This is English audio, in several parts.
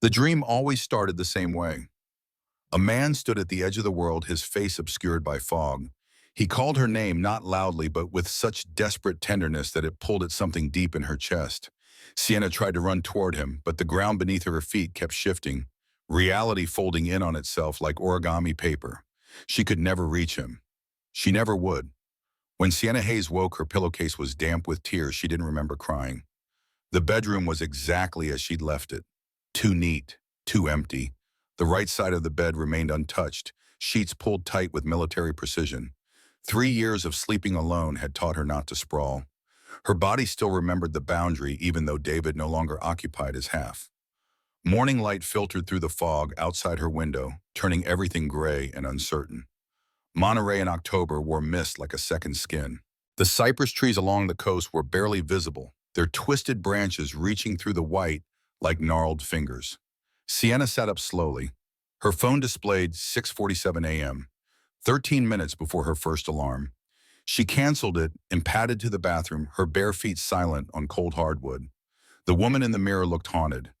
The dream always started the same way. A man stood at the edge of the world, his face obscured by fog. He called her name not loudly, but with such desperate tenderness that it pulled at something deep in her chest. Sienna tried to run toward him, but the ground beneath her feet kept shifting, reality folding in on itself like origami paper. She could never reach him. She never would. When Sienna Hayes woke, her pillowcase was damp with tears. She didn't remember crying. The bedroom was exactly as she'd left it. Too neat, too empty. The right side of the bed remained untouched, sheets pulled tight with military precision. 3 years of sleeping alone had taught her not to sprawl. Her body still remembered the boundary, even though David no longer occupied his half. Morning light filtered through the fog outside her window, turning everything gray and uncertain. Monterey in October wore mist like a second skin. The cypress trees along the coast were barely visible, their twisted branches reaching through the white like gnarled fingers. Sienna sat up slowly. Her phone displayed 6:47 a.m., 13 minutes before her first alarm. She canceled it and padded to the bathroom, her bare feet silent on cold hardwood. The woman in the mirror looked haunted.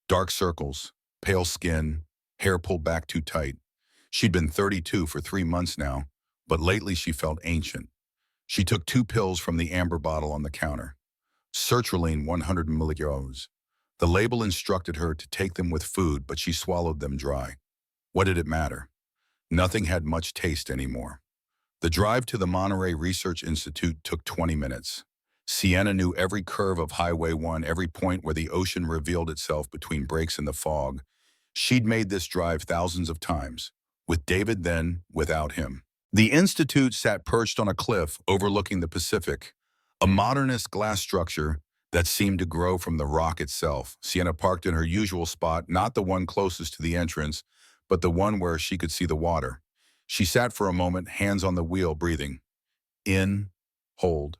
Dark circles, pale skin, hair pulled back too tight. She'd been 32 for 3 months now, but lately she felt ancient. She took 2 pills from the amber bottle on the counter. Sertraline 100 milligrams. The label instructed her to take them with food, but she swallowed them dry. What did it matter? Nothing had much taste anymore. The drive to the Monterey Research Institute took 20 minutes. Sienna knew every curve of Highway 1, every point where the ocean revealed itself between breaks in the fog. She'd made this drive thousands of times, with David then, without him. The Institute sat perched on a cliff overlooking the Pacific, a modernist glass structure that seemed to grow from the rock itself. Sienna parked in her usual spot, not the one closest to the entrance, but the one where she could see the water. She sat for a moment, hands on the wheel, breathing. In, hold,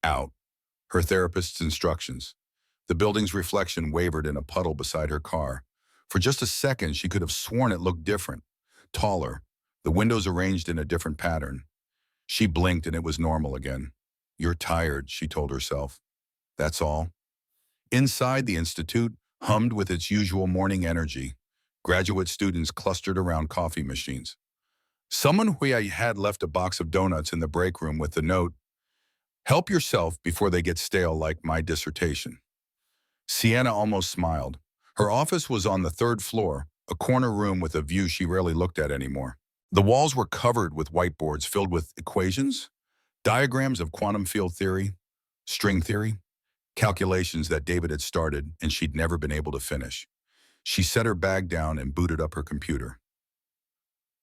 out. Her therapist's instructions. The building's reflection wavered in a puddle beside her car. For just a second, she could have sworn it looked different, taller, the windows arranged in a different pattern. She blinked and it was normal again. You're tired, she told herself. That's all. Inside, the institute hummed with its usual morning energy. Graduate students clustered around coffee machines. Someone who had left a box of donuts in the break room with the note, "Help yourself before they get stale like my dissertation." Sienna almost smiled. Her office was on the 3rd floor, a corner room with a view she rarely looked at anymore. The walls were covered with whiteboards filled with equations, diagrams of quantum field theory, string theory, calculations that David had started and she'd never been able to finish. She set her bag down and booted up her computer.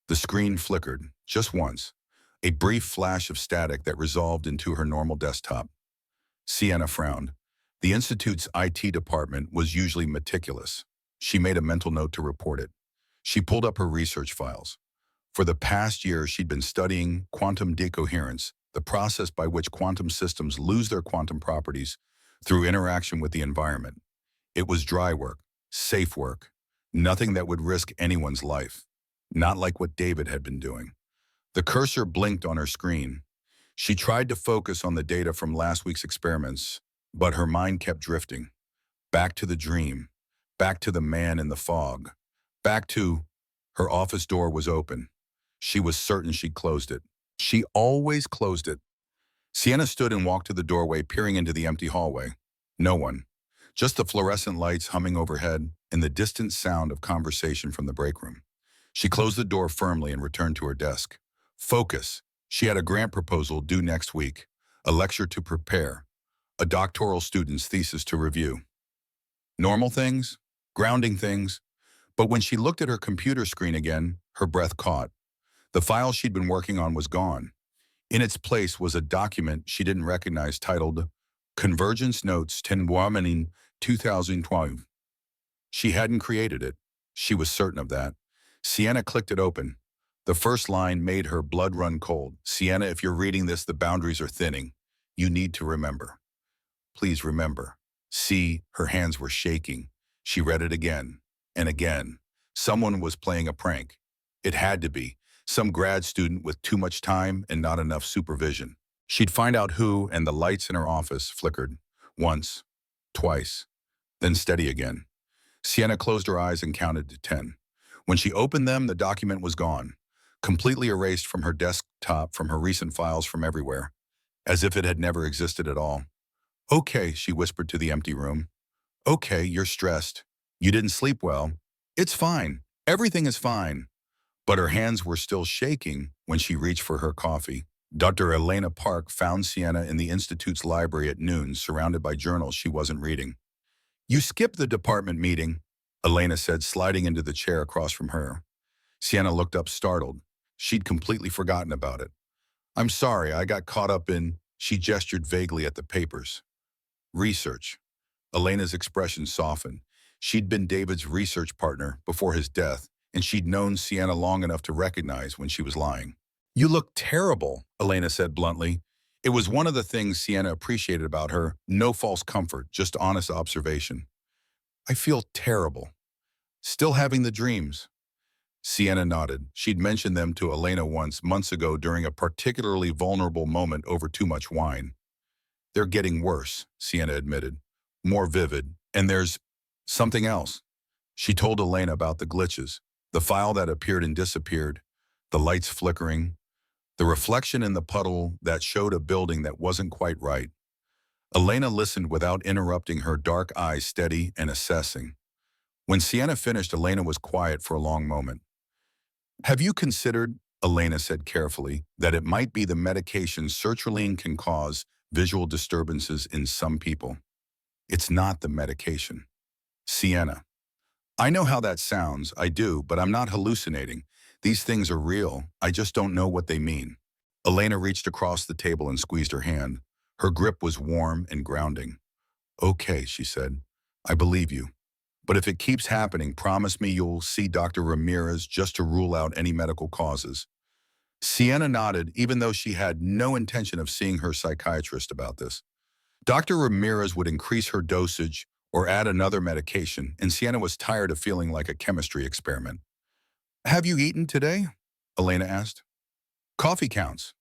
The screen flickered, just once, a brief flash of static that resolved into her normal desktop. Sienna frowned. The Institute's IT department was usually meticulous. She made a mental note to report it. She pulled up her research files. For the past year, she'd been studying quantum decoherence, the process by which quantum systems lose their quantum properties through interaction with the environment. It was dry work, safe work, nothing that would risk anyone's life. Not like what David had been doing. The cursor blinked on her screen. She tried to focus on the data from last week's experiments, but her mind kept drifting. Back to the dream, back to the man in the fog, back to... Her office door was open. She was certain she'd closed it. She always closed it. Sienna stood and walked to the doorway, peering into the empty hallway. No one. Just the fluorescent lights humming overhead and the distant sound of conversation from the break room. She closed the door firmly and returned to her desk. Focus. She had a grant proposal due next week, a lecture to prepare, a doctoral student's thesis to review. Normal things, grounding things, but when she looked at her computer screen again, her breath caught. The file she'd been working on was gone. In its place was a document she didn't recognize titled Convergence Notes 10 Women 2012. She hadn't created it. She was certain of that. Sienna clicked it open. The first line made her blood run cold. Sienna, if you're reading this, the boundaries are thinning. You need to remember. Please remember. See, her hands were shaking. She read it again and again. Someone was playing a prank. It had to be. Some grad student with too much time and not enough supervision. She'd find out who, and the lights in her office flickered. Once, twice, then steady again. Sienna closed her eyes and counted to 10. When she opened them, the document was gone, completely erased from her desktop, from her recent files, from everywhere, as if it had never existed at all. Okay, she whispered to the empty room. Okay, you're stressed. You didn't sleep well. It's fine. Everything is fine. But her hands were still shaking when she reached for her coffee. Dr. Elena Park found Sienna in the Institute's library at noon, surrounded by journals she wasn't reading. You skipped the department meeting, Elena said, sliding into the chair across from her. Sienna looked up, startled. She'd completely forgotten about it. I'm sorry, I got caught up in, she gestured vaguely at the papers. Research. Elena's expression softened. She'd been David's research partner before his death, and she'd known Sienna long enough to recognize when she was lying. You look terrible, Elena said bluntly. It was one of the things Sienna appreciated about her, no false comfort, just honest observation. I feel terrible. Still having the dreams. Sienna nodded. She'd mentioned them to Elena once, months ago, during a particularly vulnerable moment over too much wine. They're getting worse, Sienna admitted. More vivid. And there's something else. She told Elena about the glitches, the file that appeared and disappeared, the lights flickering, the reflection in the puddle that showed a building that wasn't quite right. Elena listened without interrupting, her dark eyes steady and assessing. When Sienna finished, Elena was quiet for a long moment. Have you considered, Elena said carefully, that it might be the medication sertraline can cause visual disturbances in some people? It's not the medication. Sienna. I know how that sounds, I do, but I'm not hallucinating. These things are real, I just don't know what they mean. Elena reached across the table and squeezed her hand. Her grip was warm and grounding. Okay, she said. I believe you. But if it keeps happening, promise me you'll see Dr. Ramirez just to rule out any medical causes. Sienna nodded, even though she had no intention of seeing her psychiatrist about this. Dr. Ramirez would increase her dosage or add another medication, and Sienna was tired of feeling like a chemistry experiment. Have you eaten today? Elena asked. Coffee counts.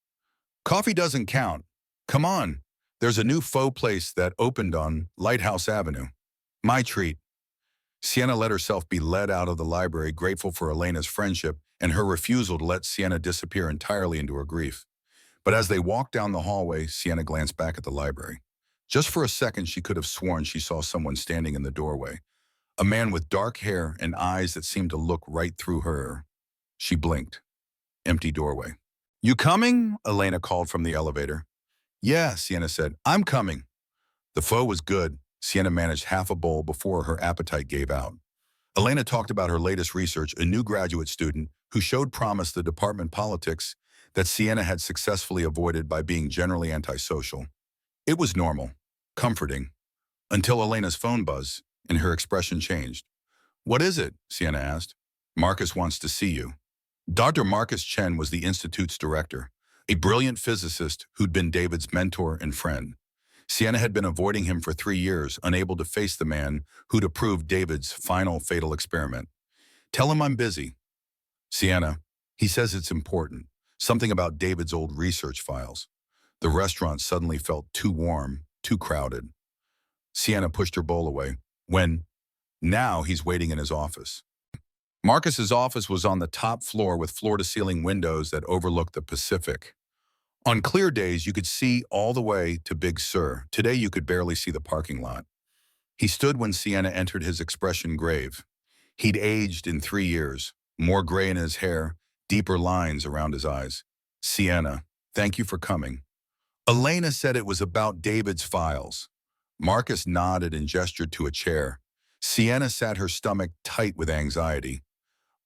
Coffee doesn't count. Come on. There's a new faux place that opened on Lighthouse Avenue. My treat. Sienna let herself be led out of the library, grateful for Elena's friendship and her refusal to let Sienna disappear entirely into her grief. But as they walked down the hallway, Sienna glanced back at the library. Just for a second, she could have sworn she saw someone standing in the doorway, a man with dark hair and eyes that seemed to look right through her. She blinked. Empty doorway. You coming? Elena called from the elevator. Yeah, Sienna said. I'm coming. The pho was good. Sienna managed half a bowl before her appetite gave out. Elena talked about her latest research, a new graduate student who showed promise, the department politics that Sienna had successfully avoided by being generally antisocial. It was normal, comforting, until Elena's phone buzzed and her expression changed. What is it? Sienna asked. Marcus wants to see you. Dr. Marcus Chen was the Institute's director, a brilliant physicist who'd been David's mentor and friend. Sienna had been avoiding him for 3 years, unable to face the man who'd approved David's final fatal experiment. Tell him I'm busy. Sienna, he says it's important. Something about David's old research files. The restaurant suddenly felt too warm, too crowded. Sienna pushed her bowl away. Now he's waiting in his office. Marcus's office was on the top floor with floor-to-ceiling windows that overlooked the Pacific. On clear days, you could see all the way to Big Sur. Today, you could barely see the parking lot. He stood when Sienna entered, his expression grave. He'd aged in 3 years, more gray in his hair, deeper lines around his eyes. Sienna, thank you for coming. Elena said it was about David's files. Marcus nodded and gestured to a chair. Sienna sat, her stomach tight with anxiety.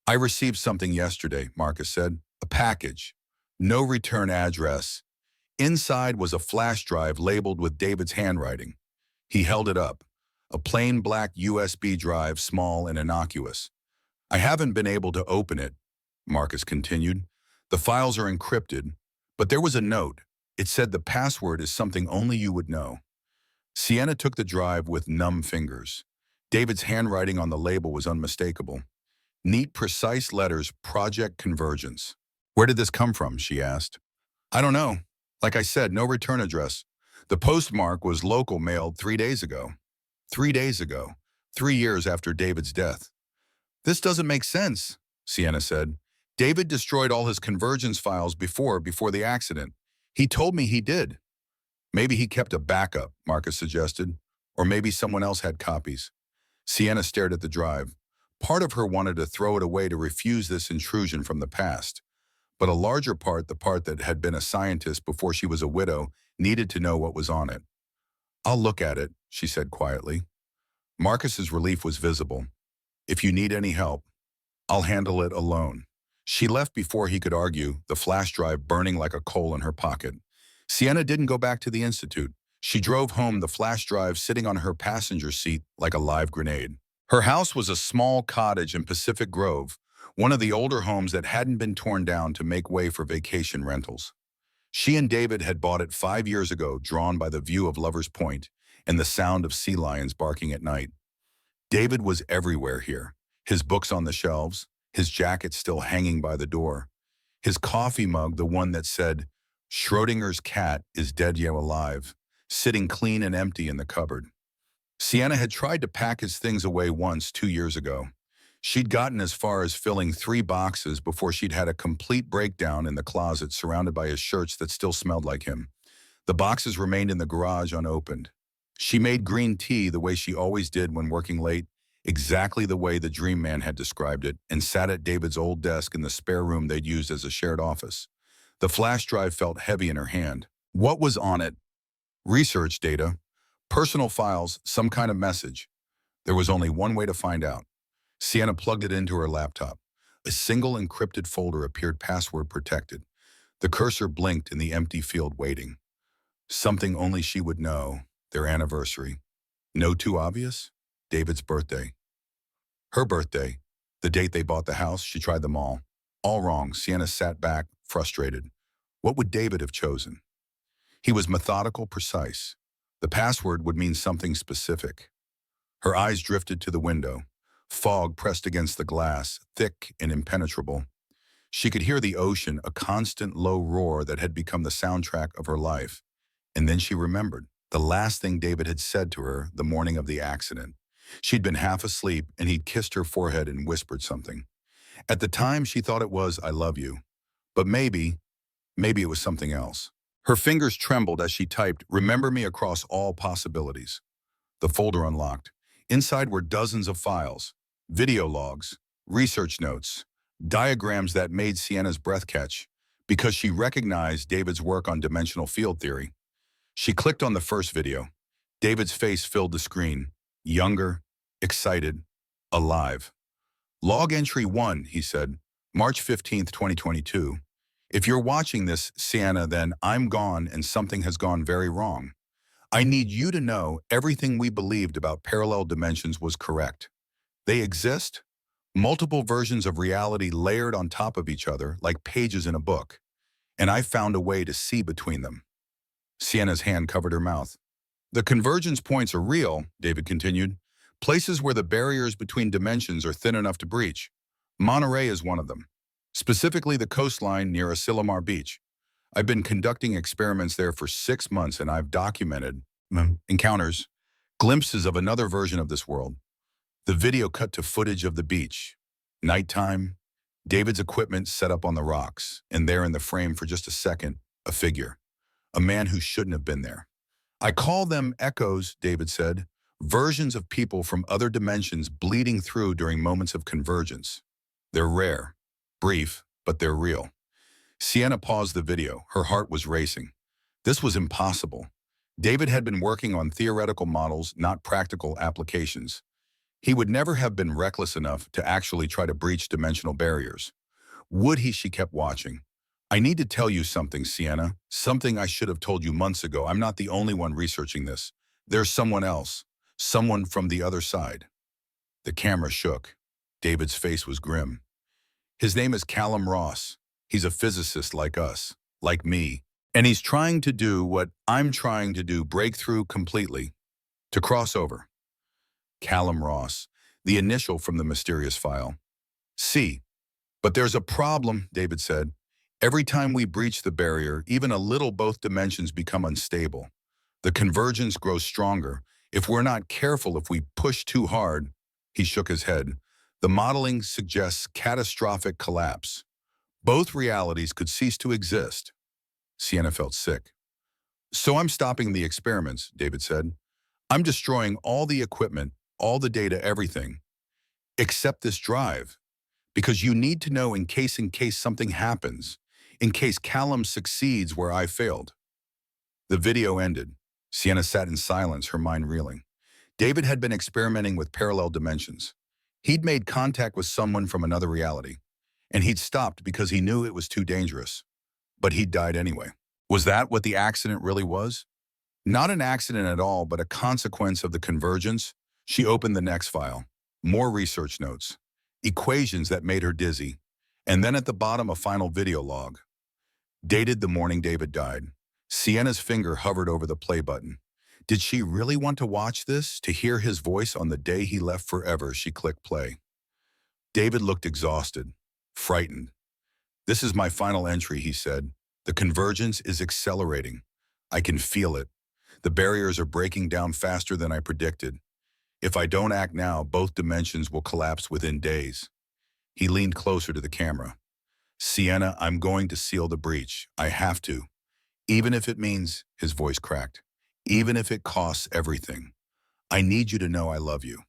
I received something yesterday, Marcus said. A package. No return address. Inside was a flash drive labeled with David's handwriting. He held it up. A plain black USB drive, small and innocuous. I haven't been able to open it, Marcus continued. The files are encrypted, but there was a note. It said the password is something only you would know. Sienna took the drive with numb fingers. David's handwriting on the label was unmistakable. Neat, precise letters, Project Convergence. Where did this come from? She asked. I don't know. Like I said, no return address. The postmark was local, mailed 3 days ago. 3 days ago. 3 years after David's death. This doesn't make sense, Sienna said. David destroyed all his convergence files before the accident. He told me he did. Maybe he kept a backup, Marcus suggested. Or maybe someone else had copies. Sienna stared at the drive. Part of her wanted to throw it away to refuse this intrusion from the past. But a larger part, the part that had been a scientist before she was a widow, needed to know what was on it. I'll look at it, she said quietly. Marcus's relief was visible. If you need any help, I'll handle it alone. She left before he could argue, the flash drive burning like a coal in her pocket. Sienna didn't go back to the institute. She drove home, the flash drive sitting on her passenger seat like a live grenade. Her house was a small cottage in Pacific Grove, one of the older homes that hadn't been torn down to make way for vacation rentals. She and David had bought it 5 years ago, drawn by the view of Lover's Point and the sound of sea lions barking at night. David was everywhere here, his books on the shelves, his jacket still hanging by the door, his coffee mug, the one that said, Schrodinger's cat is dead yet alive, sitting clean and empty in the cupboard. Sienna had tried to pack his things away once 2 years ago. She'd gotten as far as filling 3 boxes before she'd had a complete breakdown in the closet surrounded by his shirts that still smelled like him. The boxes remained in the garage unopened. She made green tea the way she always did when working late, exactly the way the dream man had described it, and sat at David's old desk in the spare room they'd used as a shared office. The flash drive felt heavy in her hand. What was on it? Research data, personal files, some kind of message. There was only one way to find out. Sienna plugged it into her laptop. A single encrypted folder appeared password protected. The cursor blinked in the empty field waiting. Something only she would know, their anniversary. No too obvious? David's birthday. Her birthday. The date they bought the house, she tried them all. All wrong. Sienna sat back, frustrated. What would David have chosen? He was methodical, precise. The password would mean something specific. Her eyes drifted to the window. Fog pressed against the glass, thick and impenetrable. She could hear the ocean, a constant low roar that had become the soundtrack of her life. And then she remembered the last thing David had said to her the morning of the accident. She'd been half asleep, and he'd kissed her forehead and whispered something. At the time, she thought it was, I love you. But maybe it was something else. Her fingers trembled as she typed, remember me across all possibilities. The folder unlocked. Inside were dozens of files, video logs, research notes, diagrams that made Sienna's breath catch because she recognized David's work on dimensional field theory. She clicked on the first video. David's face filled the screen. Younger, excited, alive. Log entry 1, he said, March 15th, 2022. If you're watching this, Sienna, then I'm gone and something has gone very wrong. I need you to know everything we believed about parallel dimensions was correct. They exist, multiple versions of reality layered on top of each other like pages in a book, and I found a way to see between them. Sienna's hand covered her mouth. The convergence points are real, David continued, places where the barriers between dimensions are thin enough to breach. Monterey is one of them, specifically the coastline near Asilomar Beach. I've been conducting experiments there for 6 months, and I've documented encounters, glimpses of another version of this world. The video cut to footage of the beach. Nighttime, David's equipment set up on the rocks, and there in the frame for just a second, a figure, a man who shouldn't have been there. I call them echoes, David said, versions of people from other dimensions bleeding through during moments of convergence. They're rare, brief, but they're real. Sienna paused the video. Her heart was racing. This was impossible. David had been working on theoretical models, not practical applications. He would never have been reckless enough to actually try to breach dimensional barriers. Would he? She kept watching. I need to tell you something, Sienna. Something I should have told you months ago. I'm not the only one researching this. There's someone else. Someone from the other side. The camera shook. David's face was grim. His name is Callum Ross. He's a physicist like us, like me. And he's trying to do what I'm trying to do, break through completely, to cross over. Callum Ross, the initial from the mysterious file. C. But there's a problem, David said. Every time we breach the barrier, even a little, both dimensions become unstable. The convergence grows stronger, If we're not careful, if we push too hard, he shook his head. The modeling suggests catastrophic collapse. Both realities could cease to exist. Sienna felt sick. So I'm stopping the experiments, David said. I'm destroying all the equipment, all the data, everything, except this drive. Because you need to know in case something happens, in case Callum succeeds where I failed. The video ended. Sienna sat in silence, her mind reeling. David had been experimenting with parallel dimensions. He'd made contact with someone from another reality, and he'd stopped because he knew it was too dangerous. But he'd died anyway. Was that what the accident really was? Not an accident at all, but a consequence of the convergence. She opened the next file. More research notes. Equations that made her dizzy. And then at the bottom, a final video log. Dated the morning David died. Sienna's finger hovered over the play button. Did she really want to watch this? To hear his voice on the day he left forever? She clicked play. David looked exhausted, frightened. This is my final entry, he said. The convergence is accelerating. I can feel it. The barriers are breaking down faster than I predicted. If I don't act now, both dimensions will collapse within days. He leaned closer to the camera. Sienna, I'm going to seal the breach. I have to. Even if it means, his voice cracked, even if it costs everything. I need you to know I love you.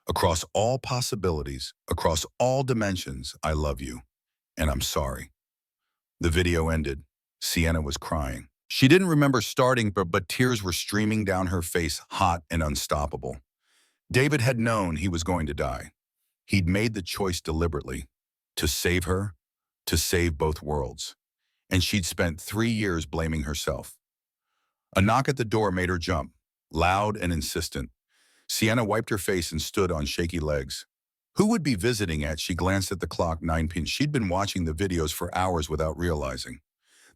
Across all possibilities, across all dimensions, I love you. And I'm sorry. The video ended. Sienna was crying. She didn't remember starting, but tears were streaming down her face, hot and unstoppable. David had known he was going to die. He'd made the choice deliberately, to save her, to save both worlds. And she'd spent 3 years blaming herself. A knock at the door made her jump, loud and insistent. Sienna wiped her face and stood on shaky legs. Who would be visiting at? She glanced at the clock, 9 p.m. She'd been watching the videos for hours without realizing.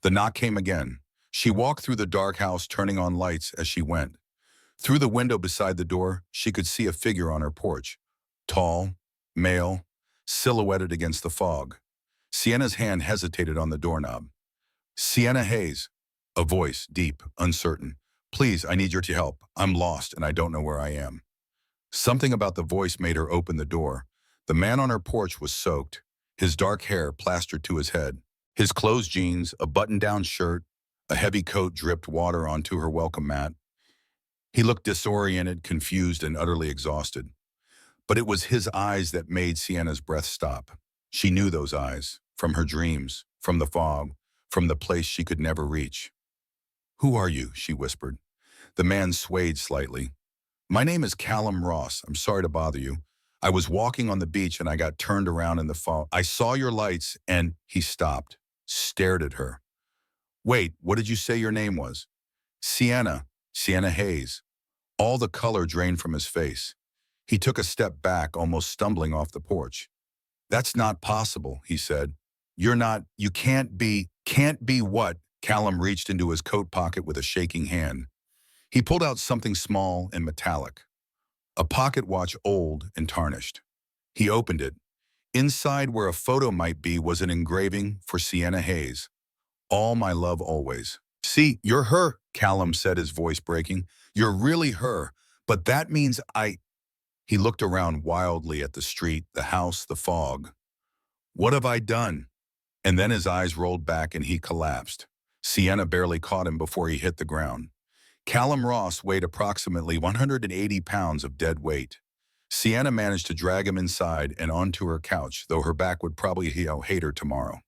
The knock came again. She walked through the dark house, turning on lights as she went. Through the window beside the door, she could see a figure on her porch. Tall, male, silhouetted against the fog. Sienna's hand hesitated on the doorknob. Sienna Hayes. A voice, deep, uncertain. Please, I need your help. I'm lost and I don't know where I am. Something about the voice made her open the door. The man on her porch was soaked, his dark hair plastered to his head. His closed jeans, a button-down shirt, a heavy coat dripped water onto her welcome mat. He looked disoriented, confused, and utterly exhausted. But it was his eyes that made Sienna's breath stop. She knew those eyes, from her dreams, from the fog, from the place she could never reach. Who are you? She whispered. The man swayed slightly. My name is Callum Ross. I'm sorry to bother you. I was walking on the beach and I got turned around in the fog. I saw your lights and he stopped, stared at her. Wait, what did you say your name was? Sienna Hayes. All the color drained from his face. He took a step back, almost stumbling off the porch. That's not possible, he said. You can't be what? Callum reached into his coat pocket with a shaking hand. He pulled out something small and metallic. A pocket watch, old and tarnished. He opened it. Inside, where a photo might be, was an engraving for Sienna Hayes. All my love always. See, you're her, Callum said, his voice breaking. You're really her, but that means He looked around wildly at the street, the house, the fog. What have I done? And then his eyes rolled back and he collapsed. Sienna barely caught him before he hit the ground. Callum Ross weighed approximately 180 pounds of dead weight. Sienna managed to drag him inside and onto her couch, though her back would probably hate her tomorrow.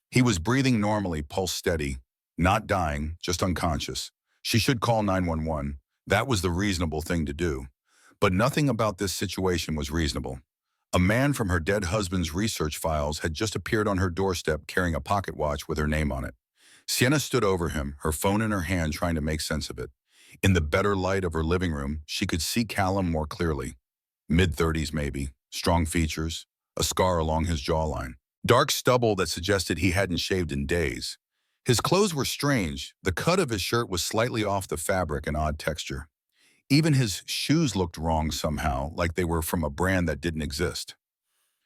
He was breathing normally, pulse steady, not dying, just unconscious. She should call 911. That was the reasonable thing to do. But nothing about this situation was reasonable. A man from her dead husband's research files had just appeared on her doorstep carrying a pocket watch with her name on it. Sienna stood over him, her phone in her hand, trying to make sense of it. In the better light of her living room, she could see Callum more clearly. Mid-30s maybe, strong features, a scar along his jawline. Dark stubble that suggested he hadn't shaved in days. His clothes were strange. The cut of his shirt was slightly off the fabric, an odd texture. Even his shoes looked wrong somehow, like they were from a brand that didn't exist.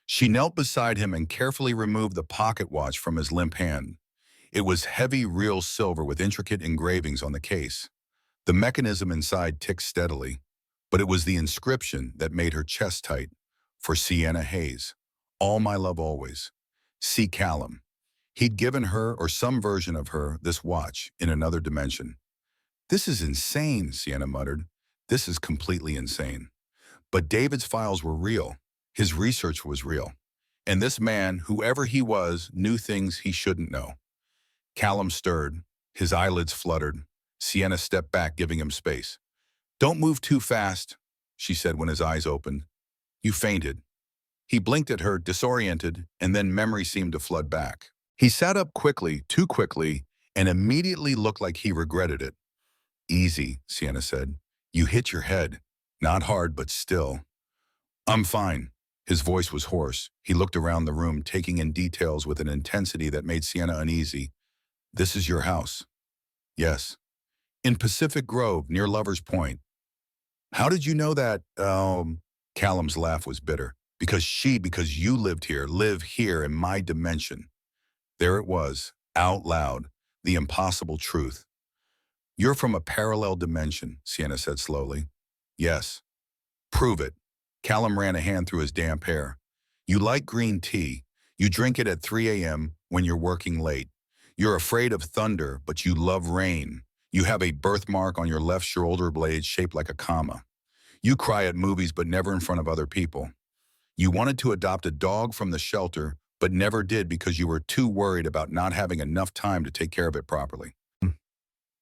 She knelt beside him and carefully removed the pocket watch from his limp hand. It was heavy, real silver with intricate engravings on the case. The mechanism inside ticked steadily. But it was the inscription that made her chest tight. For Sienna Hayes. All my love always. See Callum. He'd given her, or some version of her, this watch in another dimension. This is insane, Sienna muttered. This is completely insane. But David's files were real. His research was real. And this man, whoever he was, knew things he shouldn't know. Callum stirred. His eyelids fluttered. Sienna stepped back, giving him space. Don't move too fast, she said when his eyes opened. You fainted. He blinked at her, disoriented, and then memory seemed to flood back. He sat up quickly, too quickly, and immediately looked like he regretted it. Easy, Sienna said. You hit your head. Not hard, but still. I'm fine. His voice was hoarse. He looked around the room, taking in details with an intensity that made Sienna uneasy. This is your house. Yes. In Pacific Grove, near Lover's Point. How did you know that? Callum's laugh was bitter. Because you live here in my dimension. There it was, out loud, the impossible truth. You're from a parallel dimension, Sienna said slowly. Yes. Prove it. Callum ran a hand through his damp hair. You like green tea. You drink it at 3 a.m. when you're working late. You're afraid of thunder, but you love rain. You have a birthmark on your left shoulder blade shaped like a comma. You cry at movies, but never in front of other people. You wanted to adopt a dog from the shelter, but never did because you were too worried about not having enough time to take care of it properly.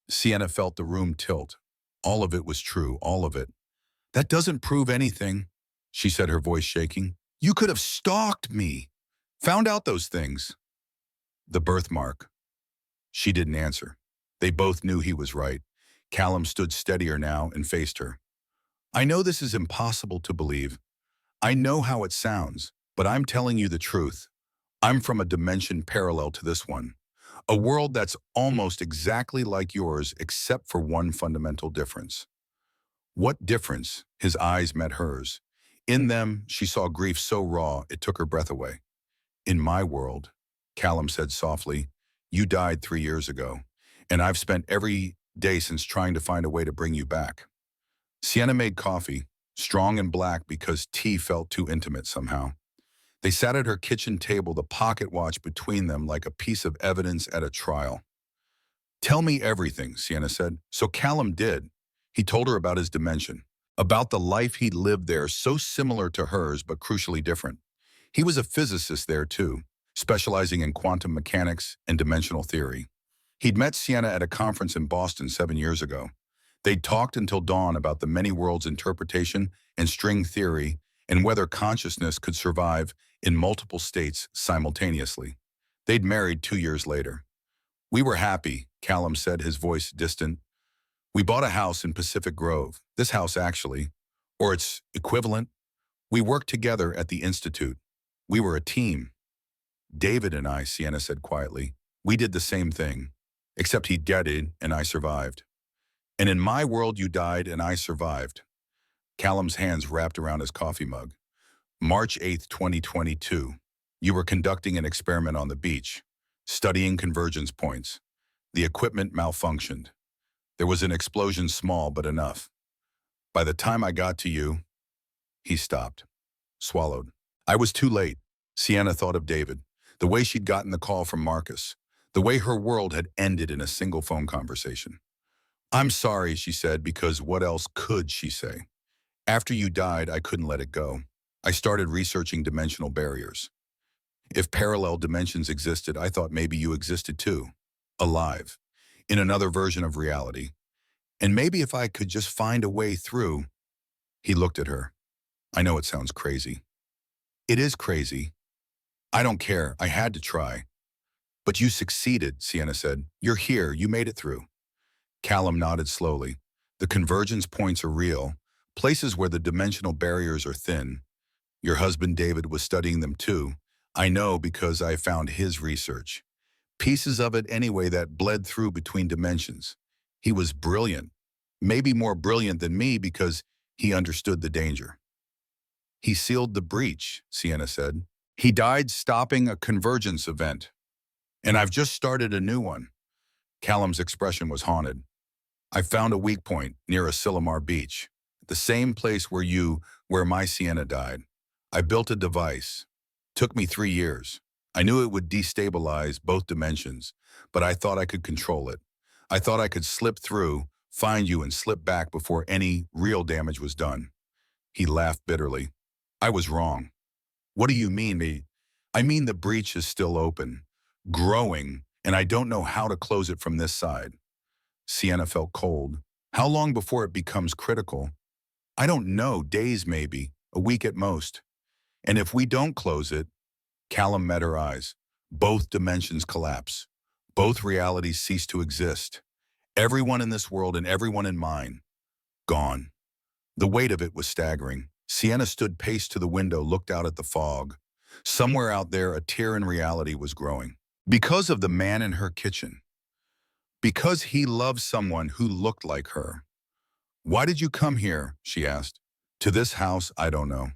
Sienna felt the room tilt. All of it was true, all of it. That doesn't prove anything, she said, her voice shaking. You could have stalked me. Found out those things. The birthmark. She didn't answer. They both knew he was right. Callum stood steadier now and faced her. I know this is impossible to believe. I know how it sounds, but I'm telling you the truth. I'm from a dimension parallel to this one. A world that's almost exactly like yours except for one fundamental difference. What difference? His eyes met hers. In them, she saw grief so raw it took her breath away. In my world, Callum said softly, you died 3 years ago, and I've spent every day since trying to find a way to bring you back. Sienna made coffee, strong and black because tea felt too intimate somehow. They sat at her kitchen table, the pocket watch between them like a piece of evidence at a trial. Tell me everything, Sienna said. So Callum did. He told her about his dimension, about the life he'd lived there, so similar to hers but crucially different. He was a physicist there too, specializing in quantum mechanics and dimensional theory. He'd met Sienna at a conference in Boston 7 years ago. They'd talked until dawn about the many worlds interpretation and string theory and whether consciousness could survive in multiple states simultaneously. They'd married 2 years later. We were happy, Callum said, his voice distant. We bought a house in Pacific Grove, this house actually, or its equivalent. We worked together at the Institute. We were a team. David and I, Sienna said quietly, we did the same thing, except he died and I survived. And in my world you died and I survived. Callum's hands wrapped around his coffee mug. March 8th, 2022. You were conducting an experiment on the beach, studying convergence points. The equipment malfunctioned. There was an explosion, small but enough. By the time I got to you, he stopped, swallowed. I was too late. Sienna thought of David, the way she'd gotten the call from Marcus, the way her world had ended in a single phone conversation. I'm sorry, she said, because what else could she say? After you died, I couldn't let it go. I started researching dimensional barriers. If parallel dimensions existed, I thought maybe you existed too, alive, in another version of reality. And maybe if I could just find a way through. He looked at her. I know it sounds crazy. It is crazy. I don't care. I had to try. But you succeeded, Sienna said. You're here. You made it through. Callum nodded slowly. The convergence points are real, places where the dimensional barriers are thin. Your husband David was studying them too. I know because I found his research. Pieces of it anyway that bled through between dimensions. He was brilliant, maybe more brilliant than me because he understood the danger. He sealed the breach, Sienna said. He died stopping a convergence event. And I've just started a new one. Callum's expression was haunted. I found a weak point near Asilomar Beach. The same place where my Sienna died. I built a device. Took me 3 years. I knew it would destabilize both dimensions, but I thought I could control it. I thought I could slip through, find you, and slip back before any real damage was done. He laughed bitterly. I was wrong. What do you mean, me? I mean the breach is still open, growing, and I don't know how to close it from this side. Sienna felt cold. How long before it becomes critical? I don't know, days maybe, a week at most. And if we don't close it, Callum met her eyes. Both dimensions collapse. Both realities cease to exist. Everyone in this world and everyone in mine, gone. The weight of it was staggering. Sienna stood paced to the window, looked out at the fog. Somewhere out there, a tear in reality was growing. Because of the man in her kitchen. Because he loved someone who looked like her. Why did you come here? She asked. To this house, I don't know.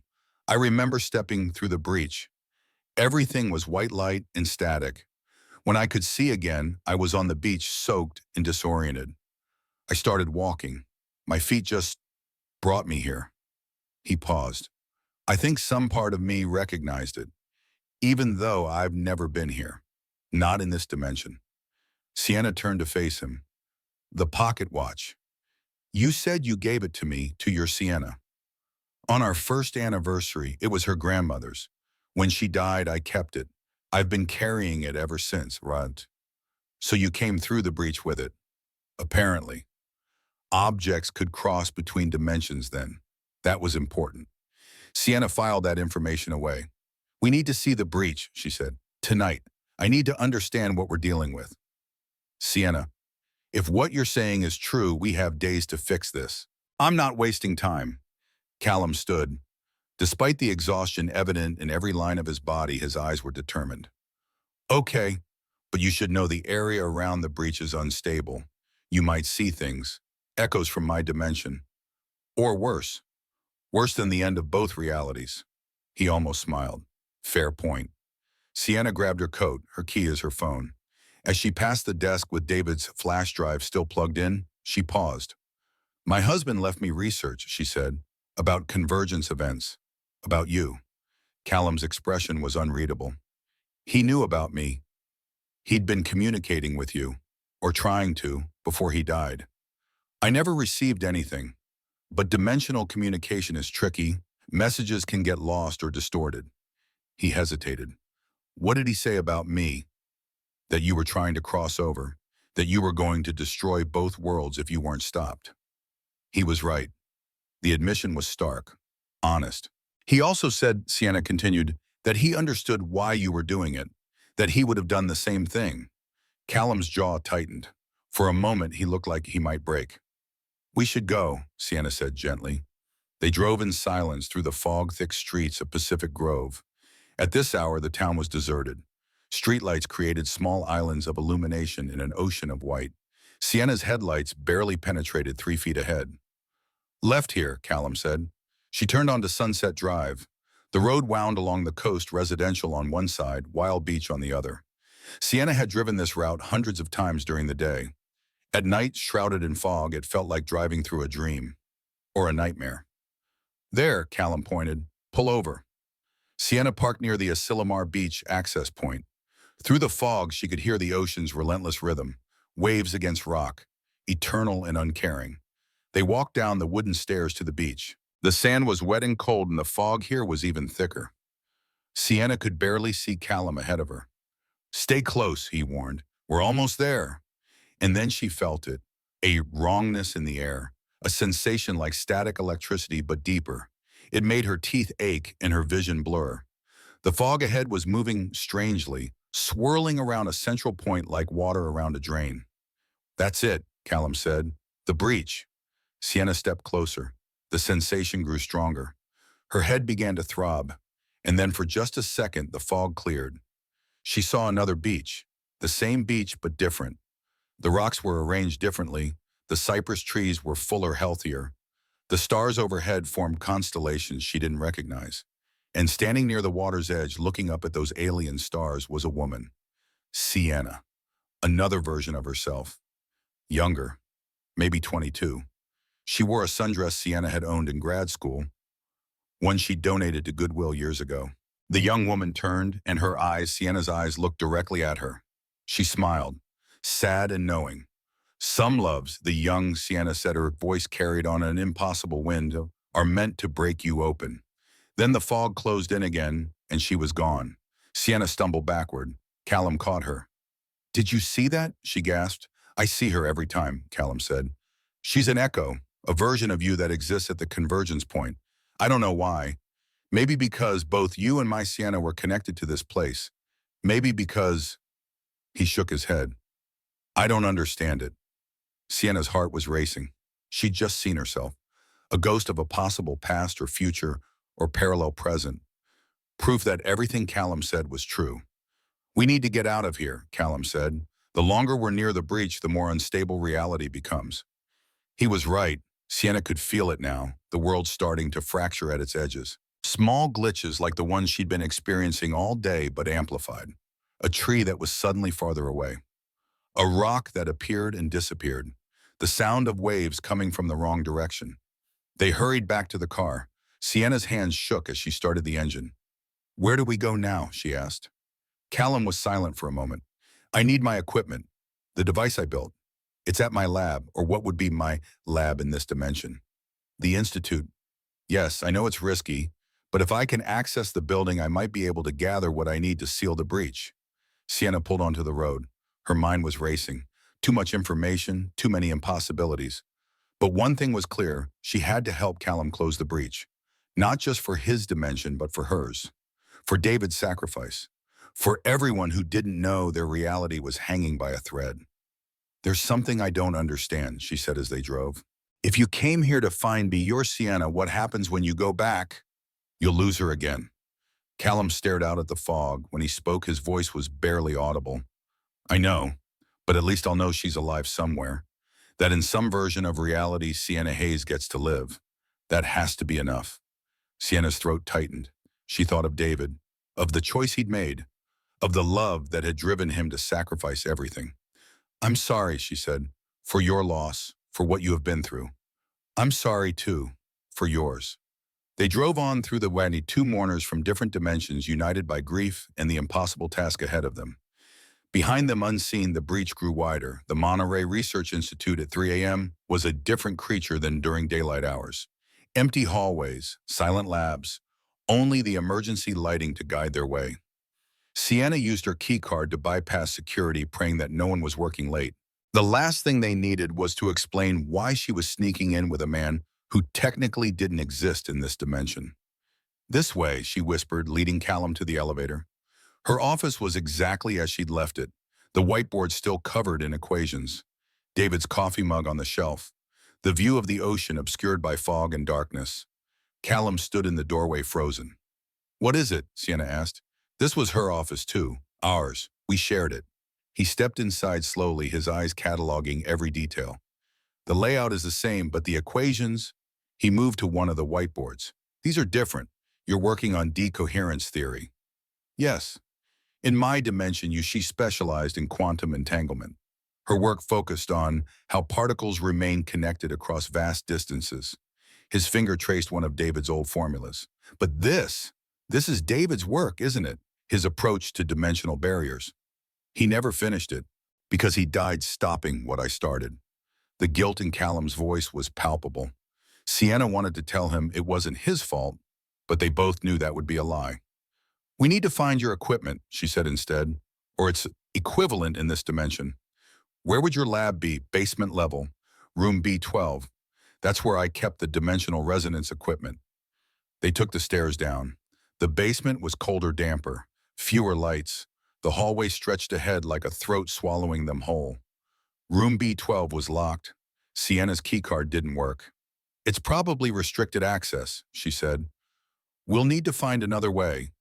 I remember stepping through the breach. Everything was white light and static. When I could see again, I was on the beach, soaked and disoriented. I started walking. My feet just brought me here. He paused. I think some part of me recognized it, even though I've never been here. Not in this dimension. Sienna turned to face him. The pocket watch. You said you gave it to me, to your Sienna. On our first anniversary, it was her grandmother's. When she died, I kept it. I've been carrying it ever since, right? So you came through the breach with it. Apparently. Objects could cross between dimensions then. That was important. Sienna filed that information away. We need to see the breach, she said. Tonight. I need to understand what we're dealing with. Sienna, if what you're saying is true, we have days to fix this. I'm not wasting time. Callum stood. Despite the exhaustion evident in every line of his body, his eyes were determined. Okay, but you should know the area around the breach is unstable. You might see things, echoes from my dimension. Or worse. Worse than the end of both realities. He almost smiled. Fair point. Sienna grabbed her coat, her key as her phone. As she passed the desk with David's flash drive still plugged in, she paused. My husband left me research, she said, about convergence events, about you. Callum's expression was unreadable. He knew about me. He'd been communicating with you, or trying to, before he died. I never received anything, but dimensional communication is tricky. Messages can get lost or distorted. He hesitated. What did he say about me? That you were trying to cross over, that you were going to destroy both worlds if you weren't stopped. He was right. The admission was stark, honest. He also said, Sienna continued, that he understood why you were doing it, that he would have done the same thing. Callum's jaw tightened. For a moment, he looked like he might break. We should go, Sienna said gently. They drove in silence through the fog-thick streets of Pacific Grove. At this hour, the town was deserted. Streetlights created small islands of illumination in an ocean of white. Sienna's headlights barely penetrated 3 feet ahead. Left here, Callum said. She turned onto Sunset Drive. The road wound along the coast, residential on one side, Wild Beach on the other. Sienna had driven this route hundreds of times during the day. At night, shrouded in fog, it felt like driving through a dream. Or a nightmare. There, Callum pointed. Pull over. Sienna parked near the Asilomar Beach access point. Through the fog, she could hear the ocean's relentless rhythm, waves against rock, eternal and uncaring. They walked down the wooden stairs to the beach. The sand was wet and cold, and the fog here was even thicker. Sienna could barely see Callum ahead of her. Stay close, he warned. We're almost there. And then she felt it, a wrongness in the air, a sensation like static electricity but deeper. It made her teeth ache and her vision blur. The fog ahead was moving strangely, swirling around a central point like water around a drain. That's it, Callum said. The breach. Sienna stepped closer. The sensation grew stronger. Her head began to throb, and then for just a second the fog cleared. She saw another beach, the same beach but different. The rocks were arranged differently, the cypress trees were fuller, healthier. The stars overhead formed constellations she didn't recognize. And standing near the water's edge, looking up at those alien stars, was a woman. Sienna, another version of herself. Younger, maybe 22. She wore a sundress Sienna had owned in grad school, one she donated to Goodwill years ago. The young woman turned, and Sienna's eyes, looked directly at her. She smiled, sad and knowing. Some loves, the young Sienna said, her voice carried on an impossible wind, are meant to break you open. Then the fog closed in again, and she was gone. Sienna stumbled backward. Callum caught her. "Did you see that?" she gasped. "I see her every time," Callum said. "She's an echo, a version of you that exists at the convergence point. I don't know why. Maybe because both you and my Sienna were connected to this place. Maybe because—" He shook his head. "I don't understand it." Sienna's heart was racing. She'd just seen herself, a ghost of a possible past or future or parallel present, proof that everything Callum said was true. "We need to get out of here," Callum said. "The longer we're near the breach, the more unstable reality becomes." He was right. Sienna could feel it now, the world starting to fracture at its edges. Small glitches like the ones she'd been experiencing all day but amplified. A tree that was suddenly farther away. A rock that appeared and disappeared. The sound of waves coming from the wrong direction. They hurried back to the car. Sienna's hands shook as she started the engine. "Where do we go now?" she asked. Callum was silent for a moment. "I need my equipment. The device I built. It's at my lab, or what would be my lab in this dimension. The Institute. Yes, I know it's risky, but if I can access the building, I might be able to gather what I need to seal the breach." Sienna pulled onto the road. Her mind was racing. Too much information, too many impossibilities. But one thing was clear, she had to help Callum close the breach. Not just for his dimension, but for hers. For David's sacrifice. For everyone who didn't know their reality was hanging by a thread. "There's something I don't understand," she said as they drove. "If you came here to find me, your Sienna, what happens when you go back? You'll lose her again." Callum stared out at the fog. When he spoke, his voice was barely audible. "I know, but at least I'll know she's alive somewhere. That in some version of reality, Sienna Hayes gets to live. That has to be enough." Sienna's throat tightened. She thought of David, of the choice he'd made, of the love that had driven him to sacrifice everything. "I'm sorry," she said, "for your loss, for what you have been through. I'm sorry, too, for yours." They drove on through the Wadney, two mourners from different dimensions, united by grief and the impossible task ahead of them. Behind them, unseen, the breach grew wider. The Monterey Research Institute at 3 a.m. was a different creature than during daylight hours. Empty hallways, silent labs, only the emergency lighting to guide their way. Sienna used her key card to bypass security, praying that no one was working late. The last thing they needed was to explain why she was sneaking in with a man who technically didn't exist in this dimension. "This way," she whispered, leading Callum to the elevator. Her office was exactly as she'd left it, the whiteboard still covered in equations, David's coffee mug on the shelf, the view of the ocean obscured by fog and darkness. Callum stood in the doorway, frozen. "What is it?" Sienna asked. This was her office too, ours. We shared it. He stepped inside slowly, his eyes cataloging every detail. "The layout is the same, but the equations—" He moved to one of the whiteboards. "These are different. You're working on decoherence theory." "Yes. In my dimension, she specialized in quantum entanglement. Her work focused on how particles remain connected across vast distances." His finger traced one of David's old formulas. "But this is David's work, isn't it? His approach to dimensional barriers." "He never finished it, because he died stopping what I started." The guilt in Callum's voice was palpable. Sienna wanted to tell him it wasn't his fault, but they both knew that would be a lie. "We need to find your equipment," she said instead, "or its equivalent in this dimension." "Where would your lab be?" "Basement level, room B12. That's where I kept the dimensional resonance equipment." They took the stairs down. The basement was colder, damper, fewer lights. The hallway stretched ahead like a throat swallowing them whole. Room B12 was locked. Sienna's keycard didn't work. "It's probably restricted access," she said. "We'll need to find another way."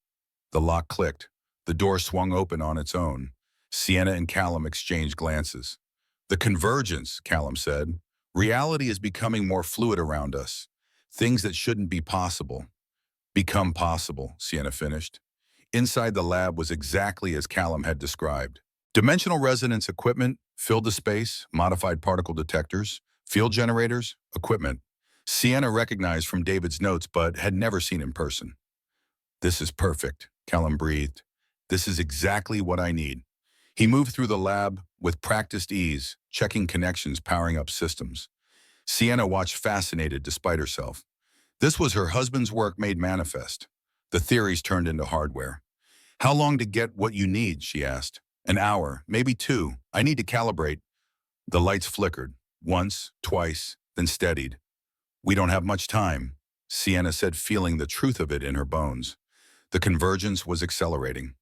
The lock clicked. The door swung open on its own. Sienna and Callum exchanged glances. "The convergence," Callum said. "Reality is becoming more fluid around us. Things that shouldn't be possible become possible," Sienna finished. Inside the lab was exactly as Callum had described. Dimensional resonance equipment filled the space, modified particle detectors, field generators, equipment. Sienna recognized from David's notes but had never seen in person. "This is perfect," Callum breathed. "This is exactly what I need." He moved through the lab with practiced ease, checking connections, powering up systems. Sienna watched fascinated despite herself. This was her husband's work made manifest. The theories turned into hardware. "How long to get what you need?" she asked. "An hour, maybe two. I need to calibrate." The lights flickered, once, twice, then steadied. "We don't have much time," Sienna said, feeling the truth of it in her bones. The convergence was accelerating.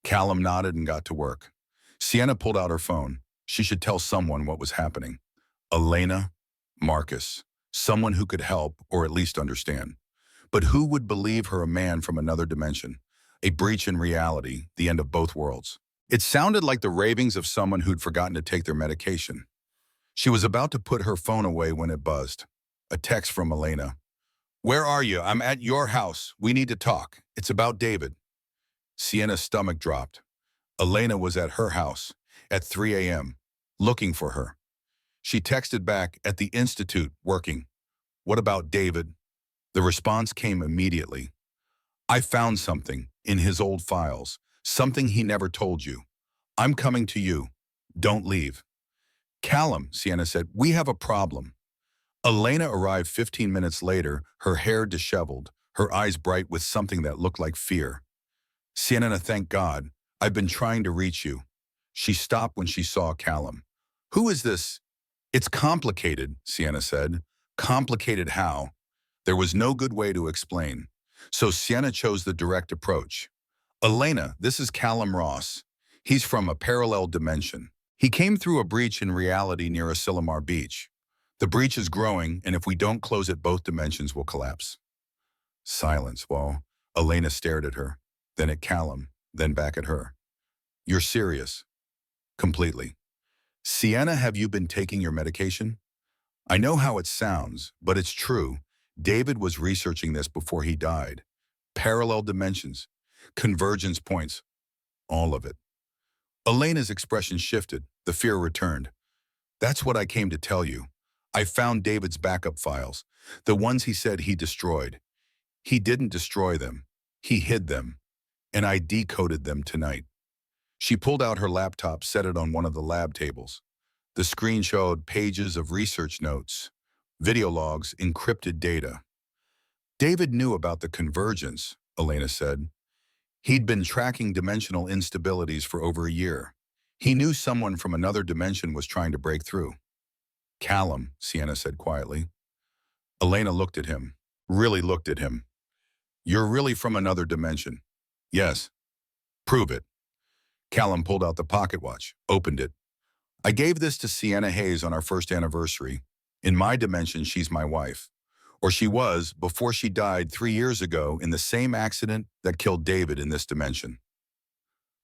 Callum nodded and got to work. Sienna pulled out her phone. She should tell someone what was happening. Elena, Marcus, someone who could help or at least understand. But who would believe her, a man from another dimension? A breach in reality, the end of both worlds. It sounded like the ravings of someone who'd forgotten to take their medication. She was about to put her phone away when it buzzed. A text from Elena. "Where are you? I'm at your house. We need to talk. It's about David." Sienna's stomach dropped. Elena was at her house at 3 a.m., looking for her. She texted back, "At the Institute, working. What about David?" The response came immediately. "I found something in his old files, something he never told you. I'm coming to you. Don't leave." "Callum," Sienna said, "we have a problem." Elena arrived 15 minutes later, her hair disheveled, her eyes bright with something that looked like fear. "Sienna, thank God. I've been trying to reach you." She stopped when she saw Callum. "Who is this?" "It's complicated," Sienna said. "Complicated how?" There was no good way to explain. So Sienna chose the direct approach. "Elena, this is Callum Ross. He's from a parallel dimension. He came through a breach in reality near Asilomar Beach. The breach is growing, and if we don't close it, both dimensions will collapse." Silence. While Elena stared at her, then at Callum, then back at her. "You're serious?" "Completely." "Sienna, have you been taking your medication?" "I know how it sounds, but it's true. David was researching this before he died. Parallel dimensions, convergence points, all of it." Elena's expression shifted. The fear returned. "That's what I came to tell you. I found David's backup files, the ones he said he destroyed. He didn't destroy them. He hid them. And I decoded them tonight." She pulled out her laptop, set it on one of the lab tables. The screen showed pages of research notes, video logs, encrypted data. "David knew about the convergence," Elena said. "He'd been tracking dimensional instabilities for over a year. He knew someone from another dimension was trying to break through." "Callum," Sienna said quietly. Elena looked at him, really looked at him. "You're really from another dimension?" "Yes." "Prove it." Callum pulled out the pocket watch, opened it. "I gave this to Sienna Hayes on our first anniversary. In my dimension, she's my wife. Or she was before she died 3 years ago in the same accident that killed David in this dimension."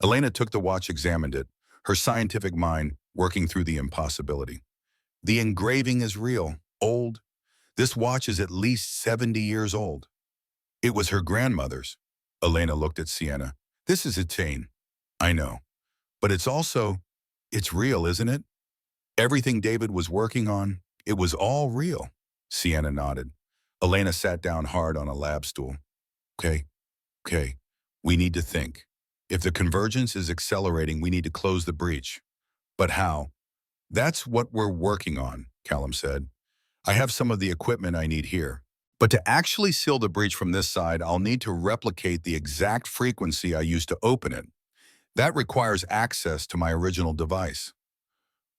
Elena took the watch, examined it, her scientific mind working through the impossibility. "The engraving is real, old. This watch is at least 70 years old." "It was her grandmother's." Elena looked at Sienna. "This is insane." "I know. But it's real, isn't it? Everything David was working on, it was all real." Sienna nodded. Elena sat down hard on a lab stool. Okay, okay, we need to think. If the convergence is accelerating, we need to close the breach. But how? "That's what we're working on," Callum said. "I have some of the equipment I need here. But to actually seal the breach from this side, I'll need to replicate the exact frequency I used to open it. That requires access to my original device."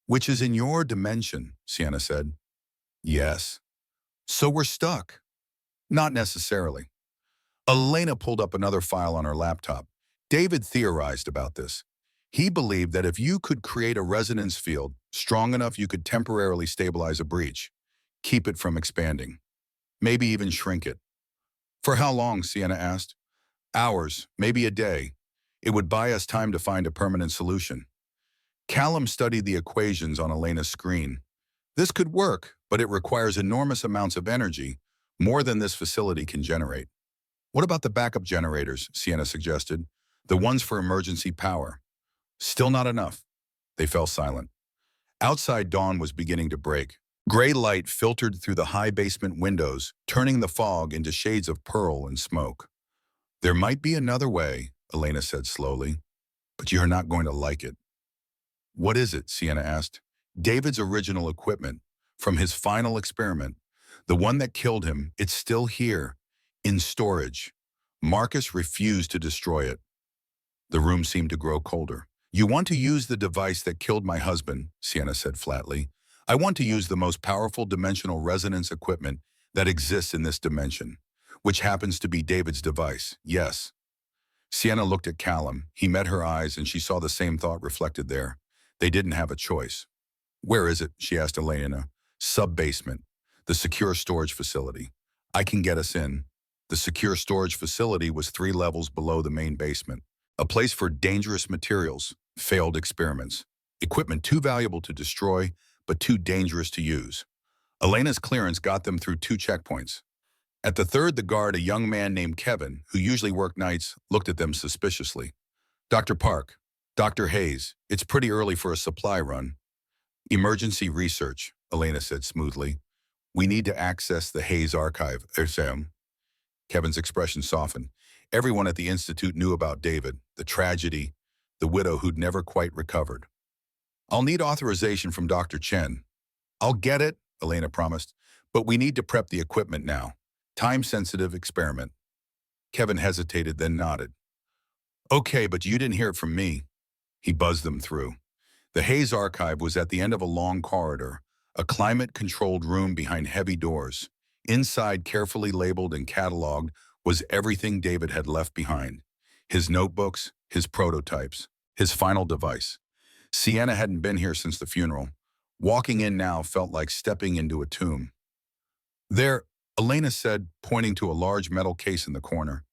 "Which is in your dimension," Sienna said. "Yes." "So we're stuck." "Not necessarily." Elena pulled up another file on her laptop. David theorized about this. He believed that if you could create a resonance field strong enough, you could temporarily stabilize a breach, keep it from expanding, maybe even shrink it. "For how long?" Sienna asked. "Hours, maybe a day. It would buy us time to find a permanent solution." Callum studied the equations on Elena's screen. "This could work, but it requires enormous amounts of energy, more than this facility can generate." "What about the backup generators?" Sienna suggested. "The ones for emergency power." "Still not enough." They fell silent. Outside, dawn was beginning to break. Gray light filtered through the high basement windows, turning the fog into shades of pearl and smoke. There might be another way, Elena said slowly, but you're not going to like it. What is it? Sienna asked. David's original equipment, from his final experiment, the one that killed him, it's still here, in storage. Marcus refused to destroy it. The room seemed to grow colder. You want to use the device that killed my husband, Sienna said flatly. I want to use the most powerful dimensional resonance equipment that exists in this dimension, which happens to be David's device, yes. Sienna looked at Callum. He met her eyes and she saw the same thought reflected there. They didn't have a choice. Where is it? She asked Elena. Sub-basement, the secure storage facility. I can get us in. The secure storage facility was 3 levels below the main basement, a place for dangerous materials, failed experiments, equipment too valuable to destroy, but too dangerous to use. Elena's clearance got them through 2 checkpoints. At the third, the guard, a young man named Kevin, who usually worked nights, looked at them suspiciously. Dr. Park, Dr. Hayes, it's pretty early for a supply run. Emergency research, Elena said smoothly. We need to access the Hayes archive. Kevin's expression softened. Everyone at the Institute knew about David, the tragedy, the widow who'd never quite recovered. I'll need authorization from Dr. Chen. I'll get it, Elena promised, but we need to prep the equipment now. Time-sensitive experiment. Kevin hesitated, then nodded. Okay, but you didn't hear it from me. He buzzed them through. The Hayes archive was at the end of a long corridor, a climate-controlled room behind heavy doors. Inside, carefully labeled and cataloged, was everything David had left behind. His notebooks, his prototypes, his final device. Sienna hadn't been here since the funeral. Walking in now felt like stepping into a tomb. There, Elena said, pointing to a large metal case in the corner.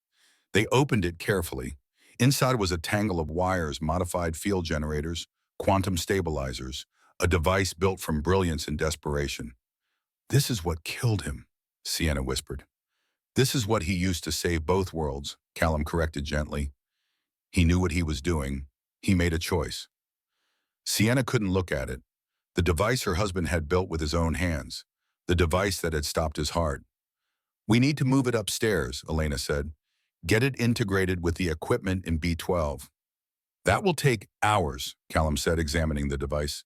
They opened it carefully. Inside was a tangle of wires, modified field generators, quantum stabilizers, a device built from brilliance and desperation. This is what killed him, Sienna whispered. This is what he used to save both worlds, Callum corrected gently. He knew what he was doing. He made a choice. Sienna couldn't look at it. The device her husband had built with his own hands. The device that had stopped his heart. We need to move it upstairs, Elena said. Get it integrated with the equipment in B12. That will take hours, Callum said, examining the device.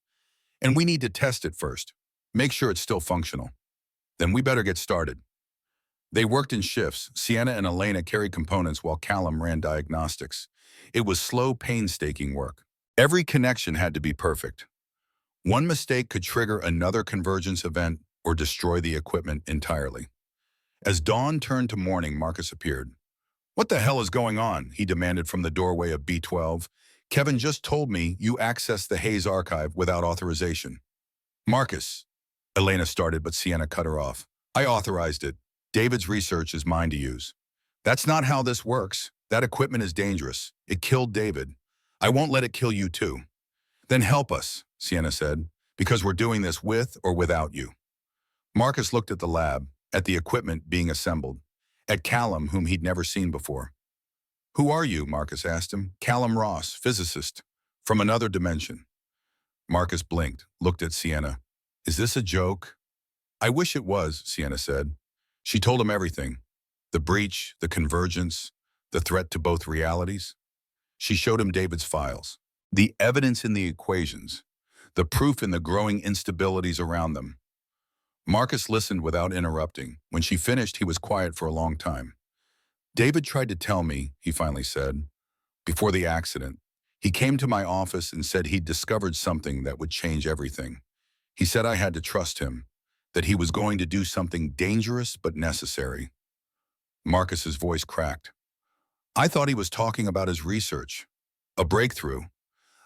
And we need to test it first. Make sure it's still functional. Then we better get started. They worked in shifts. Sienna and Elena carried components while Callum ran diagnostics. It was slow, painstaking work. Every connection had to be perfect. One mistake could trigger another convergence event or destroy the equipment entirely. As dawn turned to morning, Marcus appeared. What the hell is going on? He demanded from the doorway of B12. Kevin just told me you accessed the Hayes archive without authorization. Marcus, Elena started, but Sienna cut her off. I authorized it. David's research is mine to use. That's not how this works. That equipment is dangerous. It killed David. I won't let it kill you too. Then help us, Sienna said, because we're doing this with or without you. Marcus looked at the lab, at the equipment being assembled, at Callum, whom he'd never seen before. Who are you? Marcus asked him. Callum Ross, physicist, from another dimension. Marcus blinked, looked at Sienna. Is this a joke? I wish it was, Sienna said. She told him everything. The breach, the convergence, the threat to both realities. She showed him David's files, the evidence in the equations, the proof in the growing instabilities around them. Marcus listened without interrupting. When she finished, he was quiet for a long time. David tried to tell me, he finally said, before the accident. He came to my office and said he'd discovered something that would change everything. He said I had to trust him, that he was going to do something dangerous but necessary. Marcus's voice cracked. I thought he was talking about his research, a breakthrough.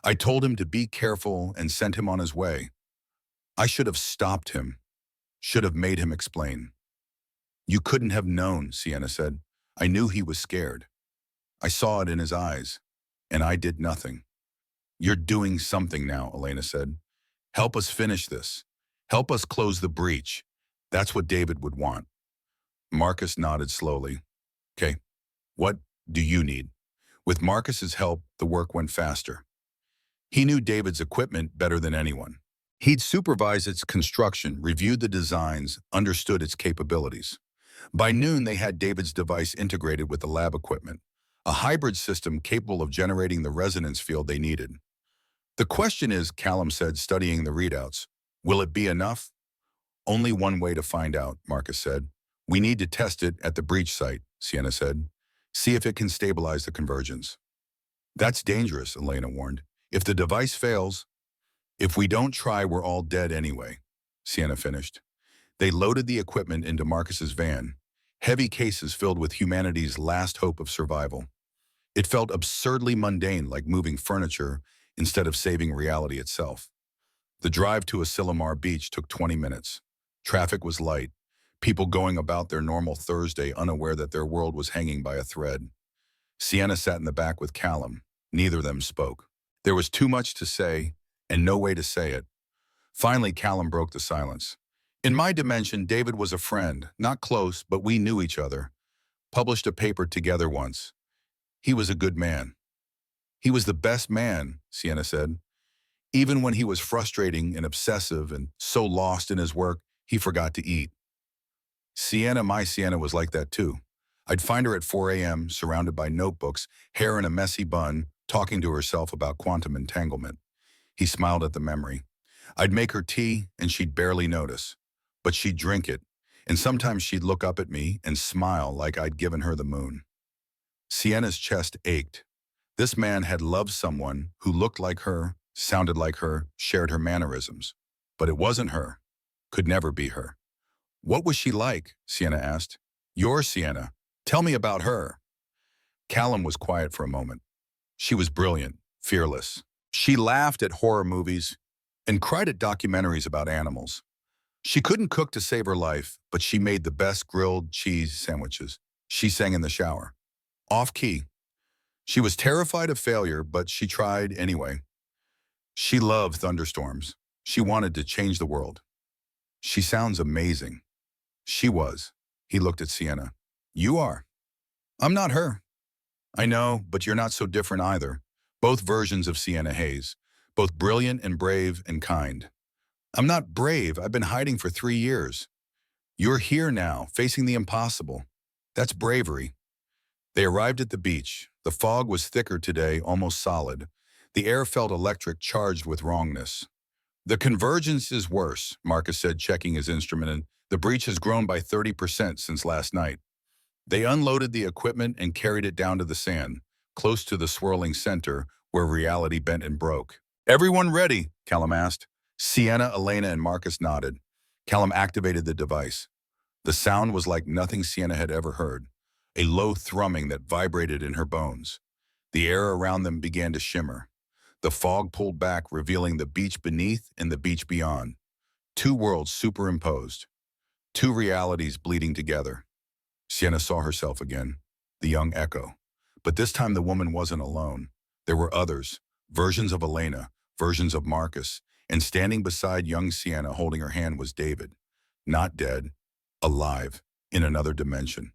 I told him to be careful and sent him on his way. I should have stopped him. Should have made him explain. You couldn't have known, Sienna said. I knew he was scared. I saw it in his eyes, and I did nothing. You're doing something now, Elena said. Help us finish this. Help us close the breach. That's what David would want. Marcus nodded slowly. Okay, what do you need? With Marcus's help, the work went faster. He knew David's equipment better than anyone. He'd supervised its construction, reviewed the designs, understood its capabilities. By noon, they had David's device integrated with the lab equipment, a hybrid system capable of generating the resonance field they needed. The question is, Callum said, studying the readouts, will it be enough? Only one way to find out, Marcus said. We need to test it at the breach site, Sienna said. See if it can stabilize the convergence. That's dangerous, Elena warned. If the device fails, if we don't try, we're all dead anyway, Sienna finished. They loaded the equipment into Marcus's van, heavy cases filled with humanity's last hope of survival. It felt absurdly mundane, like moving furniture instead of saving reality itself. The drive to Asilomar Beach took 20 minutes. Traffic was light, people going about their normal Thursday unaware that their world was hanging by a thread. Sienna sat in the back with Callum. Neither of them spoke. There was too much to say, and no way to say it. Finally, Callum broke the silence. In my dimension, David was a friend, not close, but we knew each other. Published a paper together once. He was a good man. He was the best man, Sienna said. Even when he was frustrating and obsessive and so lost in his work, he forgot to eat. My Sienna was like that too. I'd find her at 4 a.m., surrounded by notebooks, hair in a messy bun, talking to herself about quantum entanglement. He smiled at the memory. I'd make her tea, and she'd barely notice. But she'd drink it, and sometimes she'd look up at me and smile like I'd given her the moon. Sienna's chest ached. This man had loved someone who looked like her, sounded like her, shared her mannerisms. But it wasn't her. Could never be her. What was she like? Sienna asked. Your Sienna. Tell me about her. Callum was quiet for a moment. She was brilliant, fearless. She laughed at horror movies and cried at documentaries about animals. She couldn't cook to save her life, but she made the best grilled cheese sandwiches. She sang in the shower. Off-key. She was terrified of failure, but she tried anyway. She loved thunderstorms. She wanted to change the world. She sounds amazing. She was. He looked at Sienna. You are. I'm not her. I know, but you're not so different either. Both versions of Sienna Hayes. Both brilliant and brave and kind. I'm not brave. I've been hiding for 3 years. You're here now, facing the impossible. That's bravery. They arrived at the beach. The fog was thicker today, almost solid. The air felt electric, charged with wrongness. The convergence is worse, Marcus said, checking his instrument, and the breach has grown by 30% since last night. They unloaded the equipment and carried it down to the sand, close to the swirling center where reality bent and broke. Everyone ready? Callum asked. Sienna, Elena, and Marcus nodded. Callum activated the device. The sound was like nothing Sienna had ever heard, a low thrumming that vibrated in her bones. The air around them began to shimmer. The fog pulled back, revealing the beach beneath and the beach beyond. Two worlds superimposed. Two realities bleeding together. Sienna saw herself again, the young Echo. But this time the woman wasn't alone. There were others, versions of Elena, versions of Marcus, and standing beside young Sienna holding her hand was David. Not dead, alive, in another dimension.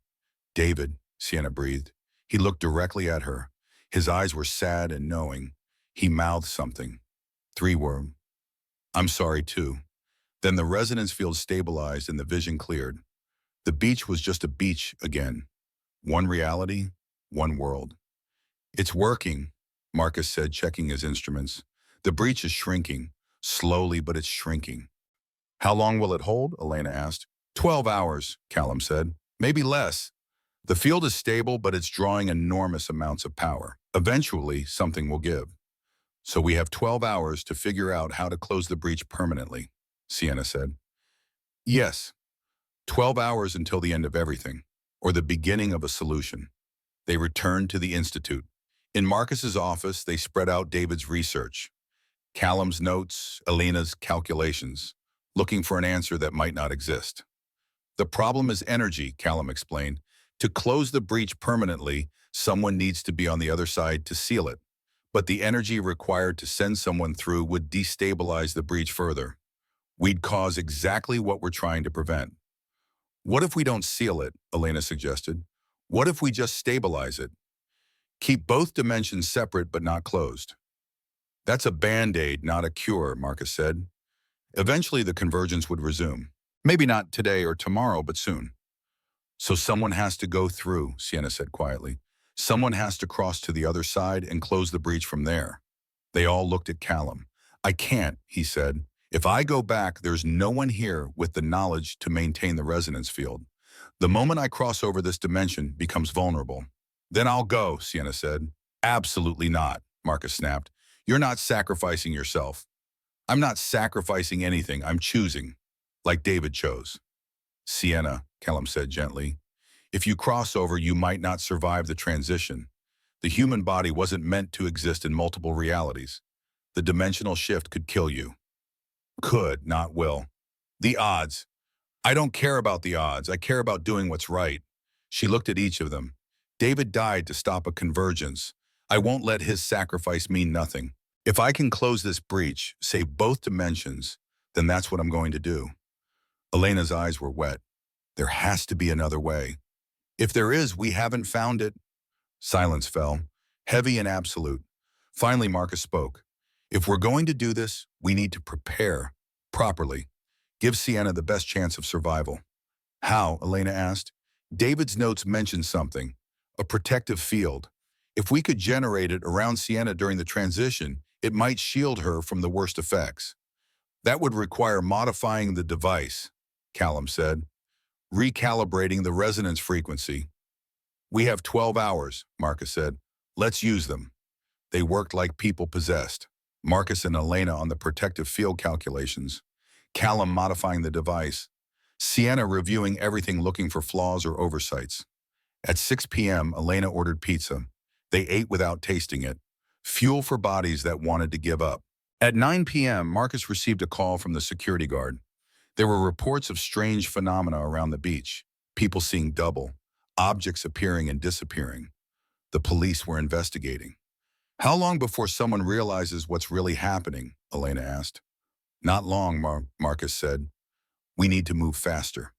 David, Sienna breathed. He looked directly at her. His eyes were sad and knowing. He mouthed something. 3 words. I'm sorry too. Then the resonance field stabilized and the vision cleared. The beach was just a beach again. One reality, one world. It's working, Marcus said, checking his instruments. The breach is shrinking, slowly, but it's shrinking. How long will it hold? Elena asked. 12 hours, Callum said. Maybe less. The field is stable, but it's drawing enormous amounts of power. Eventually, something will give. So we have 12 hours to figure out how to close the breach permanently, Sienna said. Yes, 12 hours until the end of everything, or the beginning of a solution. They returned to the Institute. In Marcus's office, they spread out David's research, Callum's notes, Elena's calculations, looking for an answer that might not exist. The problem is energy, Callum explained. To close the breach permanently, someone needs to be on the other side to seal it. But the energy required to send someone through would destabilize the breach further. We'd cause exactly what we're trying to prevent. What if we don't seal it? Elena suggested. What if we just stabilize it? Keep both dimensions separate but not closed. That's a band-aid, not a cure, Marcus said. Eventually, the convergence would resume. Maybe not today or tomorrow, but soon. So someone has to go through, Sienna said quietly. Someone has to cross to the other side and close the breach from there. They all looked at Callum. I can't, he said. If I go back, there's no one here with the knowledge to maintain the resonance field. The moment I cross over this dimension becomes vulnerable. Then I'll go, Sienna said. Absolutely not, Marcus snapped. You're not sacrificing yourself. I'm not sacrificing anything. I'm choosing, like David chose. Sienna, Callum said gently, if you cross over, you might not survive the transition. The human body wasn't meant to exist in multiple realities. The dimensional shift could kill you. Could, not will. The odds. I don't care about the odds. I care about doing what's right. She looked at each of them. David died to stop a convergence. I won't let his sacrifice mean nothing. If I can close this breach, save both dimensions, then that's what I'm going to do. Elena's eyes were wet. There has to be another way. If there is, we haven't found it. Silence fell, heavy and absolute. Finally, Marcus spoke. If we're going to do this, we need to prepare properly. Give Sienna the best chance of survival. How? Elena asked. David's notes mentioned something, a protective field. If we could generate it around Sienna during the transition, it might shield her from the worst effects. That would require modifying the device, Callum said, recalibrating the resonance frequency. We have 12 hours, Marcus said. Let's use them. They worked like people possessed. Marcus and Elena on the protective field calculations, Callum modifying the device, Sienna reviewing everything looking for flaws or oversights. At 6 p.m., Elena ordered pizza. They ate without tasting it. Fuel for bodies that wanted to give up. At 9 p.m., Marcus received a call from the security guard. There were reports of strange phenomena around the beach, people seeing double, objects appearing and disappearing. The police were investigating. How long before someone realizes what's really happening? Elena asked. Not long, Marcus said. We need to move faster.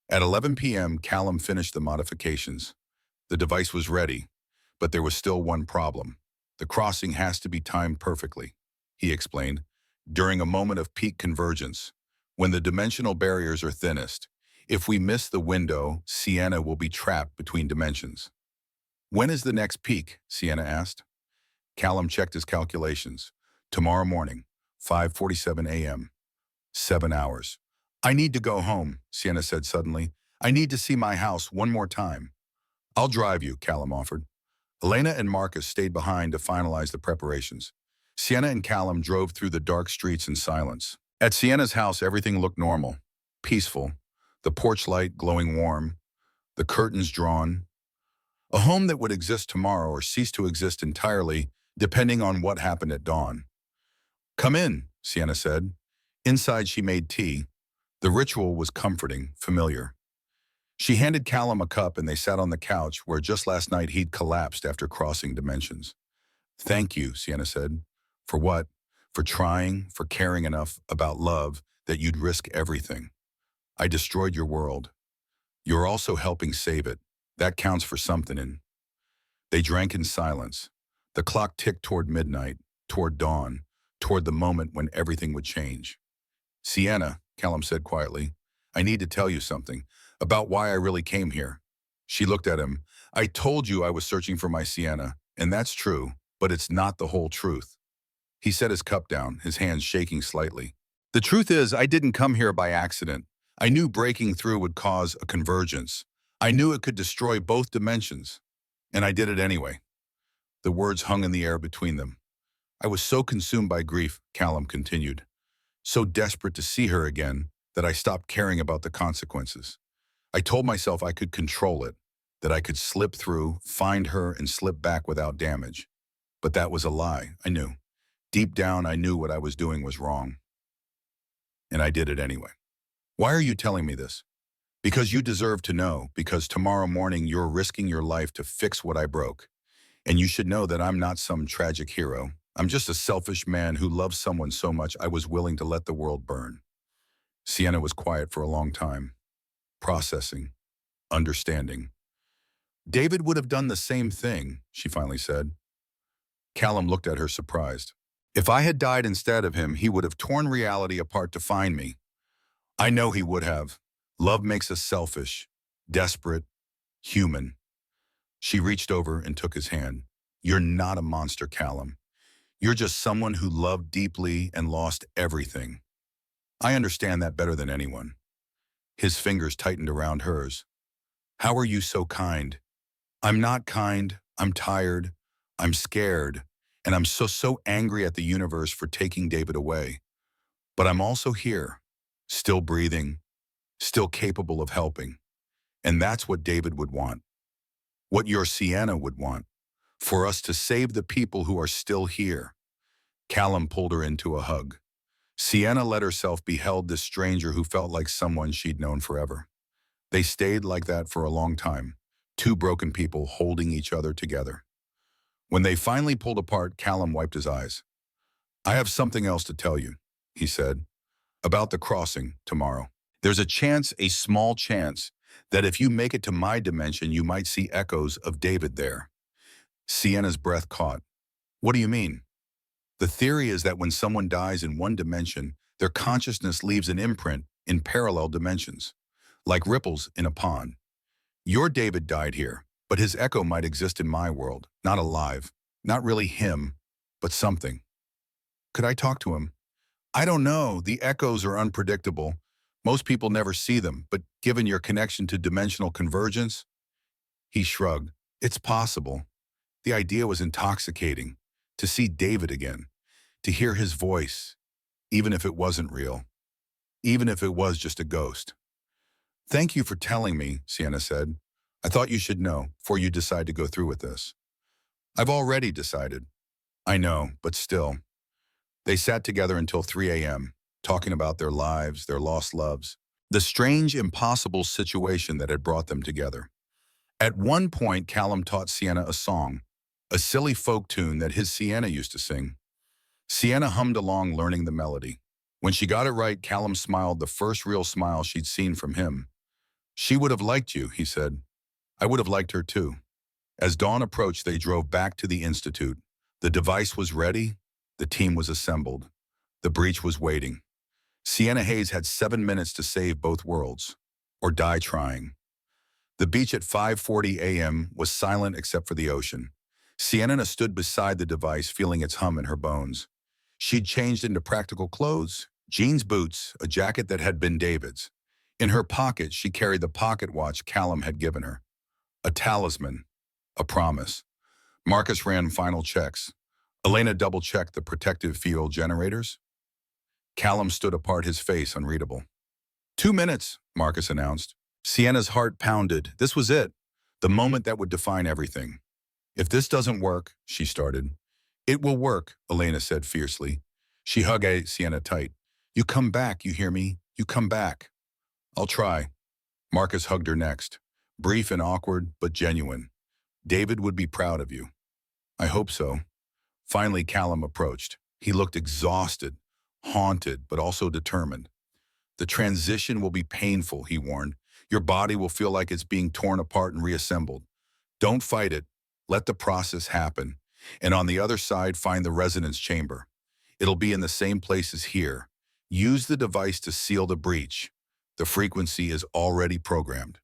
At 11 p.m., Callum finished the modifications. The device was ready, but there was still one problem. The crossing has to be timed perfectly, he explained, during a moment of peak convergence, when the dimensional barriers are thinnest. If we miss the window, Sienna will be trapped between dimensions. When is the next peak? Sienna asked. Callum checked his calculations. Tomorrow morning, 5:47 a.m. 7 hours. I need to go home, Sienna said suddenly. I need to see my house one more time. I'll drive you, Callum offered. Elena and Marcus stayed behind to finalize the preparations. Sienna and Callum drove through the dark streets in silence. At Sienna's house, everything looked normal, peaceful, the porch light glowing warm, the curtains drawn. A home that would exist tomorrow or cease to exist entirely, depending on what happened at dawn. Come in, Sienna said. Inside, she made tea. The ritual was comforting, familiar. She handed Callum a cup and they sat on the couch where just last night he'd collapsed after crossing dimensions. Thank you, Sienna said. For what? For trying, for caring enough about love that you'd risk everything. I destroyed your world. You're also helping save it. That counts for something. And they drank in silence. The clock ticked toward midnight, toward dawn, toward the moment when everything would change. Sienna, Callum said quietly, I need to tell you something about why I really came here. She looked at him. I told you I was searching for my Sienna, and that's true, but it's not the whole truth. He set his cup down, his hands shaking slightly. The truth is, I didn't come here by accident. I knew breaking through would cause a convergence. I knew it could destroy both dimensions, and I did it anyway. The words hung in the air between them. I was so consumed by grief, Callum continued, so desperate to see her again that I stopped caring about the consequences. I told myself I could control it, that I could slip through, find her, and slip back without damage. But that was a lie, I knew. Deep down, I knew what I was doing was wrong. And I did it anyway. Why are you telling me this? Because you deserve to know, because tomorrow morning you're risking your life to fix what I broke. And you should know that I'm not some tragic hero. I'm just a selfish man who loves someone so much I was willing to let the world burn. Sienna was quiet for a long time, processing, understanding. David would have done the same thing, she finally said. Callum looked at her surprised. If I had died instead of him, he would have torn reality apart to find me. I know he would have. Love makes us selfish, desperate, human. She reached over and took his hand. You're not a monster, Callum. You're just someone who loved deeply and lost everything. I understand that better than anyone. His fingers tightened around hers. How are you so kind? I'm not kind. I'm tired. I'm scared. And I'm so angry at the universe for taking David away. But I'm also here, still breathing, still capable of helping. And that's what David would want. What your Sienna would want. For us to save the people who are still here. Callum pulled her into a hug. Sienna let herself be held this stranger who felt like someone she'd known forever. They stayed like that for a long time, two broken people holding each other together. When they finally pulled apart, Callum wiped his eyes. I have something else to tell you, he said, about the crossing tomorrow. There's a chance, a small chance, that if you make it to my dimension, you might see echoes of David there. Sienna's breath caught. What do you mean? The theory is that when someone dies in one dimension, their consciousness leaves an imprint in parallel dimensions, like ripples in a pond. Your David died here, but his echo might exist in my world, not alive, not really him, but something. Could I talk to him? I don't know. The echoes are unpredictable. Most people never see them, but given your connection to dimensional convergence, he shrugged. It's possible. The idea was intoxicating. To see David again, to hear his voice, even if it wasn't real, even if it was just a ghost. Thank you for telling me, Sienna said. I thought you should know before you decide to go through with this. I've already decided. I know, but still. They sat together until 3 a.m., talking about their lives, their lost loves, the strange, impossible situation that had brought them together. At one point, Callum taught Sienna a song, a silly folk tune that his Sienna used to sing. Sienna hummed along, learning the melody. When she got it right, Callum smiled, the first real smile she'd seen from him. She would have liked you, he said. I would have liked her too. As dawn approached, they drove back to the Institute. The device was ready. The team was assembled. The breach was waiting. Sienna Hayes had 7 minutes to save both worlds, or die trying. The beach at 5:40 a.m. was silent except for the ocean. Sienna stood beside the device, feeling its hum in her bones. She'd changed into practical clothes, jeans, boots, a jacket that had been David's. In her pocket, she carried the pocket watch Callum had given her. A talisman, a promise. Marcus ran final checks. Elena double-checked the protective field generators. Callum stood apart, his face unreadable. 2 minutes, Marcus announced. Sienna's heart pounded. This was it, the moment that would define everything. If this doesn't work, she started. It will work, Elena said fiercely. She hugged Sienna tight. You come back, you hear me? You come back. I'll try. Marcus hugged her next. Brief and awkward, but genuine. David would be proud of you. I hope so. Finally, Callum approached. He looked exhausted, haunted, but also determined. The transition will be painful, he warned. Your body will feel like it's being torn apart and reassembled. Don't fight it. Let the process happen. And on the other side, find the resonance chamber. It'll be in the same place as here. Use the device to seal the breach. The frequency is already programmed.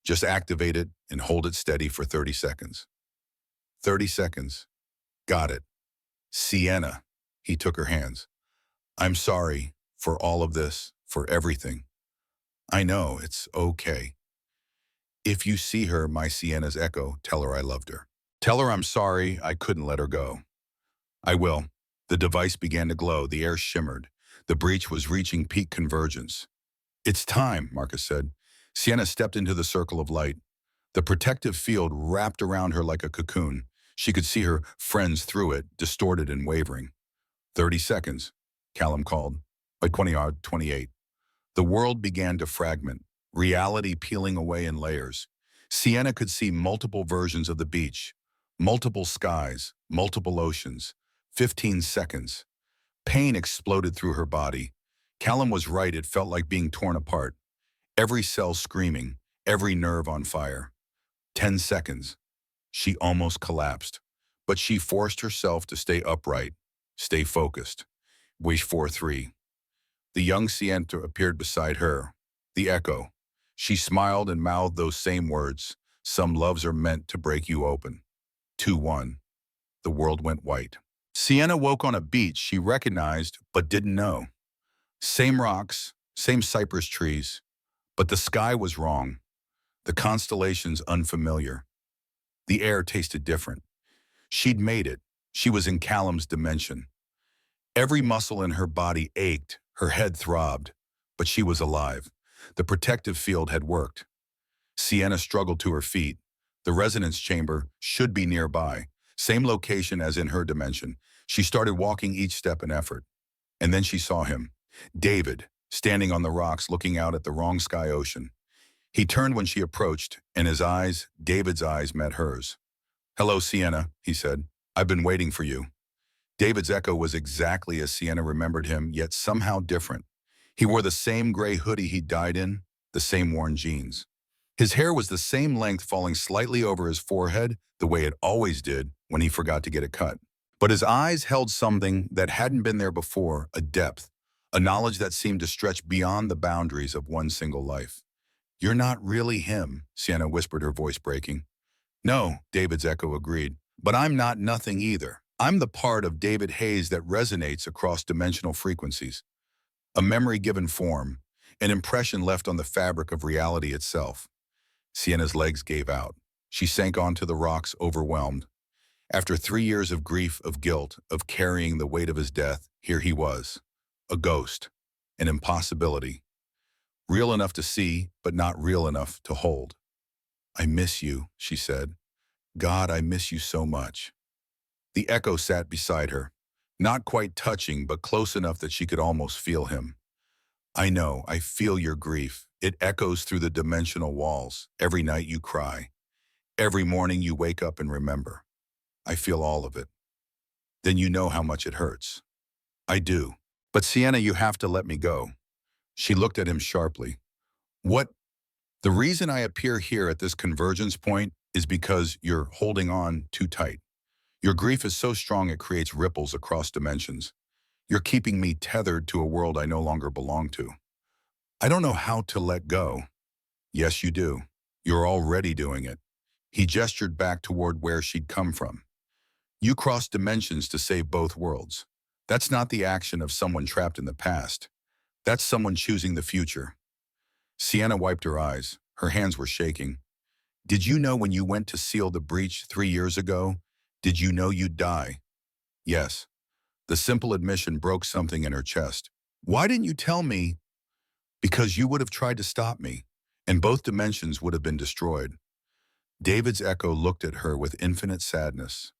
Just activate it and hold it steady for 30 seconds. 30 seconds. Got it. Sienna. He took her hands. I'm sorry for all of this, for everything. I know, it's okay. If you see her, my Sienna's echo, tell her I loved her. Tell her I'm sorry I couldn't let her go. I will. The device began to glow. The air shimmered. The breach was reaching peak convergence. It's time, Marcus said. Sienna stepped into the circle of light. The protective field wrapped around her like a cocoon. She could see her friends through it, distorted and wavering. 30 seconds, Callum called. By 28. The world began to fragment, reality peeling away in layers. Sienna could see multiple versions of the beach, multiple skies, multiple oceans. 15 seconds. Pain exploded through her body. Callum was right, it felt like being torn apart. Every cell screaming, every nerve on fire. 10 seconds. She almost collapsed, but she forced herself to stay upright. Stay focused. Wish 4-3. The young Sienna appeared beside her. The echo. She smiled and mouthed those same words. Some loves are meant to break you open. 2-1. The world went white. Sienna woke on a beach she recognized but didn't know. Same rocks, same cypress trees, but the sky was wrong. The constellations unfamiliar. The air tasted different. She'd made it. She was in Callum's dimension. Every muscle in her body ached, her head throbbed, but she was alive. The protective field had worked. Sienna struggled to her feet. The resonance chamber should be nearby, same location as in her dimension. She started walking, each step an effort. And then she saw him, David, standing on the rocks looking out at the wrong sky ocean. He turned when she approached, and his eyes, David's eyes, met hers. "Hello, Sienna," he said. "I've been waiting for you." David's echo was exactly as Sienna remembered him, yet somehow different. He wore the same gray hoodie he'd died in, the same worn jeans. His hair was the same length, falling slightly over his forehead, the way it always did when he forgot to get it cut. But his eyes held something that hadn't been there before, a depth, a knowledge that seemed to stretch beyond the boundaries of one single life. "You're not really him," Sienna whispered, her voice breaking. "No," David's echo agreed, "but I'm not nothing either. I'm the part of David Hayes that resonates across dimensional frequencies. A memory given form, an impression left on the fabric of reality itself." Sienna's legs gave out. She sank onto the rocks, overwhelmed. After 3 years of grief, of guilt, of carrying the weight of his death, here he was. A ghost. An impossibility. Real enough to see, but not real enough to hold. "I miss you," she said. "God, I miss you so much." The echo sat beside her, not quite touching, but close enough that she could almost feel him. "I know, I feel your grief. It echoes through the dimensional walls. Every night you cry. Every morning you wake up and remember. I feel all of it. Then you know how much it hurts." "I do. But Sienna, you have to let me go." She looked at him sharply. "What? The reason I appear here at this convergence point is because you're holding on too tight. Your grief is so strong it creates ripples across dimensions. You're keeping me tethered to a world I no longer belong to. I don't know how to let go." "Yes, you do. You're already doing it." He gestured back toward where she'd come from. "You crossed dimensions to save both worlds. That's not the action of someone trapped in the past. That's someone choosing the future." Sienna wiped her eyes. Her hands were shaking. "Did you know when you went to seal the breach 3 years ago? Did you know you'd die?" "Yes." The simple admission broke something in her chest. "Why didn't you tell me?" "Because you would have tried to stop me, and both dimensions would have been destroyed." David's echo looked at her with infinite sadness.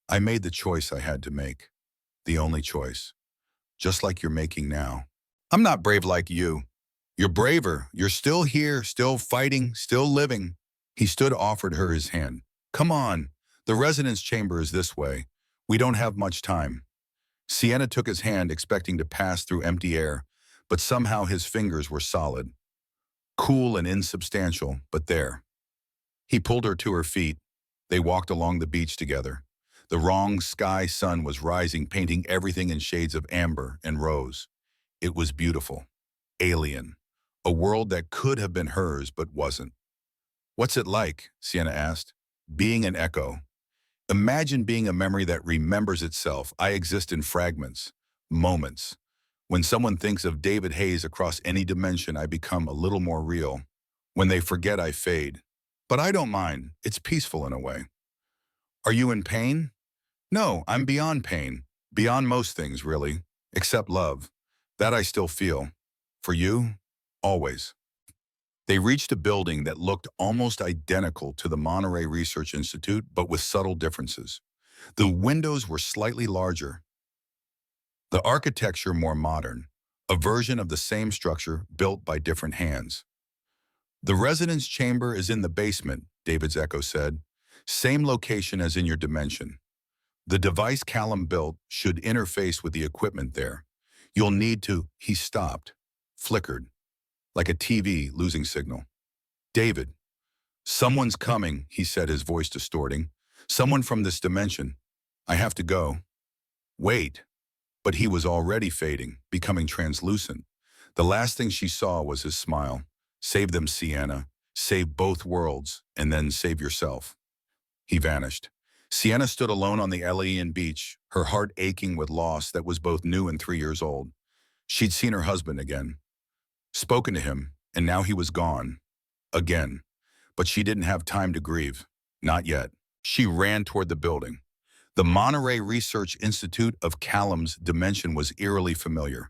"I made the choice I had to make. The only choice. Just like you're making now. I'm not brave like you. You're braver. You're still here, still fighting, still living." He stood, offered her his hand. "Come on. The resonance chamber is this way. We don't have much time." Sienna took his hand, expecting to pass through empty air, but somehow his fingers were solid. Cool and insubstantial, but there. He pulled her to her feet. They walked along the beach together. The wrong sky sun was rising, painting everything in shades of amber and rose. It was beautiful. Alien. A world that could have been hers, but wasn't. "What's it like?" Sienna asked. "Being an echo. Imagine being a memory that remembers itself. I exist in fragments, moments. When someone thinks of David Hayes across any dimension, I become a little more real. When they forget, I fade. But I don't mind. It's peaceful in a way." "Are you in pain?" "No, I'm beyond pain. Beyond most things, really. Except love. That I still feel. For you, always." They reached a building that looked almost identical to the Monterey Research Institute, but with subtle differences. The windows were slightly larger. The architecture more modern. A version of the same structure built by different hands. "The resonance chamber is in the basement," David's echo said. "Same location as in your dimension. The device Callum built should interface with the equipment there. You'll need to—" He stopped, flickered, like a TV losing signal. "David, someone's coming," he said, his voice distorting. "Someone from this dimension. I have to go." Wait, but he was already fading, becoming translucent. The last thing she saw was his smile. Save them, Sienna. Save both worlds, and then save yourself. He vanished. Sienna stood alone on the Elian beach, her heart aching with loss that was both new and 3 years old. She'd seen her husband again, spoken to him, and now he was gone. Again. But she didn't have time to grieve. Not yet. She ran toward the building. The Monterey Research Institute of Callum's dimension was eerily familiar.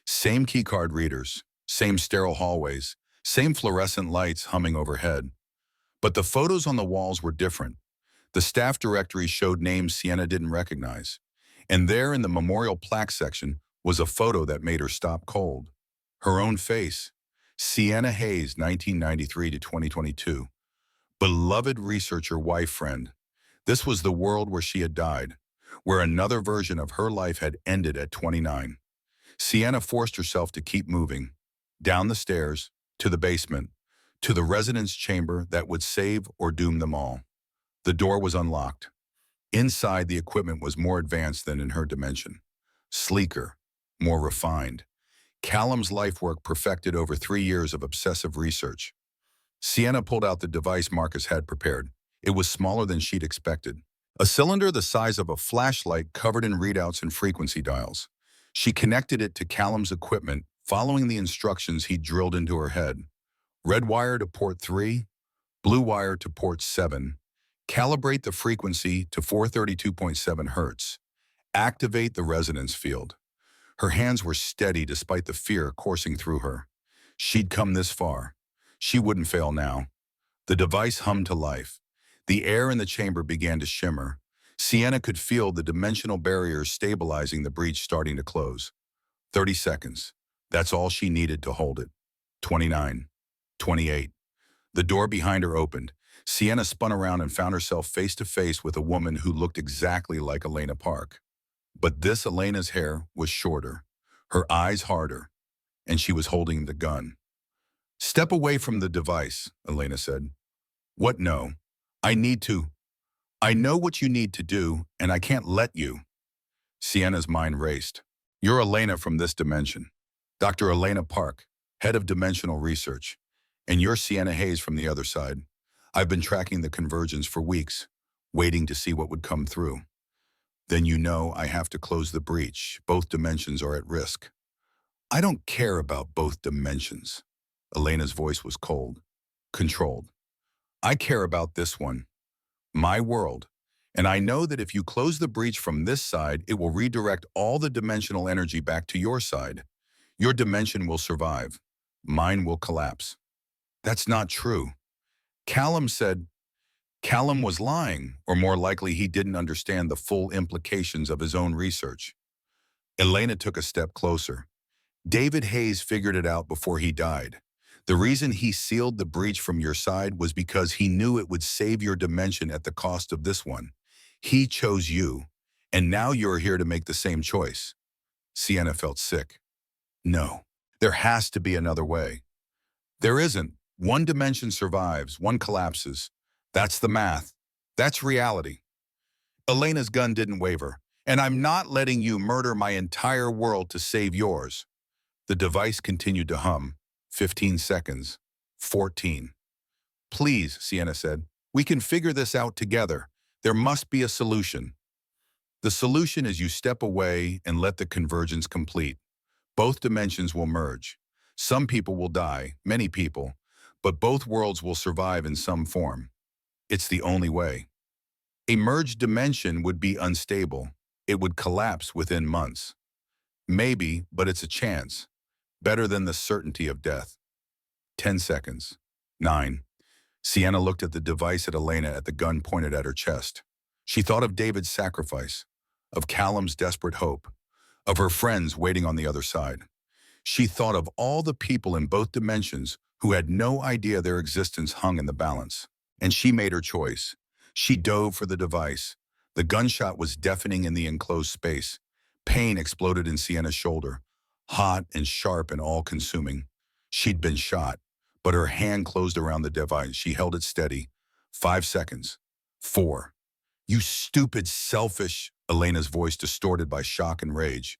Same keycard readers, same sterile hallways, same fluorescent lights humming overhead. But the photos on the walls were different. The staff directory showed names Sienna didn't recognize. And there in the memorial plaque section was a photo that made her stop cold. Her own face. Sienna Hayes, 1993 to 2022. Beloved researcher, wife, friend. This was the world where she had died, where another version of her life had ended at 29. Sienna forced herself to keep moving, down the stairs, to the basement, to the residence chamber that would save or doom them all. The door was unlocked. Inside, the equipment was more advanced than in her dimension. Sleeker, more refined. Callum's life work perfected over 3 years of obsessive research. Sienna pulled out the device Marcus had prepared. It was smaller than she'd expected. A cylinder the size of a flashlight covered in readouts and frequency dials. She connected it to Callum's equipment, following the instructions he drilled into her head. Red wire to port 3, blue wire to port 7. Calibrate the frequency to 432.7 hertz. Activate the resonance field. Her hands were steady despite the fear coursing through her. She'd come this far. She wouldn't fail now. The device hummed to life. The air in the chamber began to shimmer. Sienna could feel the dimensional barriers stabilizing, the breach starting to close. 30 seconds. That's all she needed to hold it. 29. 28. The door behind her opened. Sienna spun around and found herself face to face with a woman who looked exactly like Elena Park. But this Elena's hair was shorter, her eyes harder, and she was holding the gun. Step away from the device, Elena said. What no? I need to. I know what you need to do, and I can't let you. Sienna's mind raced. You're Elena from this dimension. Dr. Elena Park, head of dimensional research. And you're Sienna Hayes from the other side. I've been tracking the convergence for weeks, waiting to see what would come through. Then you know I have to close the breach. Both dimensions are at risk. I don't care about both dimensions. Elena's voice was cold, controlled. I care about this one, my world. And I know that if you close the breach from this side, it will redirect all the dimensional energy back to your side. Your dimension will survive. Mine will collapse. That's not true. Callum said. Callum was lying, or more likely he didn't understand the full implications of his own research. Elena took a step closer. David Hayes figured it out before he died. The reason he sealed the breach from your side was because he knew it would save your dimension at the cost of this one. He chose you, and now you're here to make the same choice. Sienna felt sick. No, there has to be another way. There isn't. One dimension survives, one collapses. That's the math. That's reality. Elena's gun didn't waver, and I'm not letting you murder my entire world to save yours. The device continued to hum. 15 seconds. 14. Please, Sienna said, we can figure this out together. There must be a solution. The solution is you step away and let the convergence complete. Both dimensions will merge. Some people will die, many people, but both worlds will survive in some form. It's the only way. A merged dimension would be unstable. It would collapse within months. Maybe, but it's a chance. Better than the certainty of death. 10 seconds. 9. Sienna looked at the device at Elena at the gun pointed at her chest. She thought of David's sacrifice, of Callum's desperate hope, of her friends waiting on the other side. She thought of all the people in both dimensions who had no idea their existence hung in the balance. And she made her choice. She dove for the device. The gunshot was deafening in the enclosed space. Pain exploded in Sienna's shoulder, hot and sharp and all-consuming. She'd been shot, but her hand closed around the device. She held it steady. 5 seconds. 4. You stupid, selfish, Elena's voice distorted by shock and rage.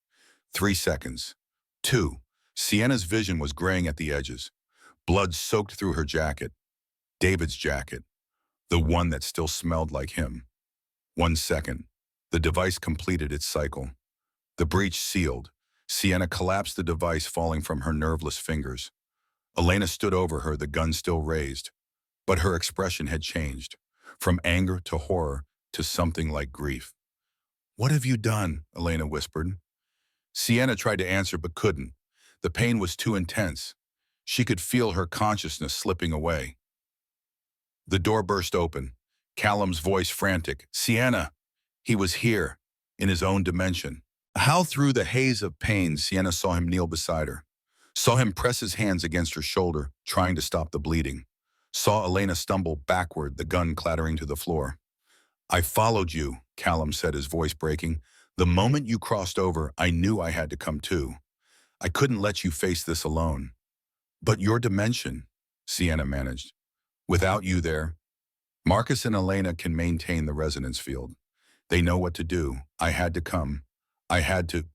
3 seconds. 2. Sienna's vision was graying at the edges. Blood soaked through her jacket. David's jacket. The one that still smelled like him. 1 second. The device completed its cycle. The breach sealed. Sienna collapsed, the device falling from her nerveless fingers. Elena stood over her, the gun still raised. But her expression had changed. From anger to horror to something like grief. "What have you done?" Elena whispered. Sienna tried to answer but couldn't. The pain was too intense. She could feel her consciousness slipping away. The door burst open. Callum's voice frantic. "Sienna!" He was here, in his own dimension. How through the haze of pain, Sienna saw him kneel beside her. Saw him press his hands against her shoulder, trying to stop the bleeding. Saw Elena stumble backward, the gun clattering to the floor. "I followed you," Callum said, his voice breaking. "The moment you crossed over, I knew I had to come too. I couldn't let you face this alone." "But your dimension," Sienna managed. "Without you there, Marcus and Elena can maintain the resonance field. They know what to do. I had to come. I had to."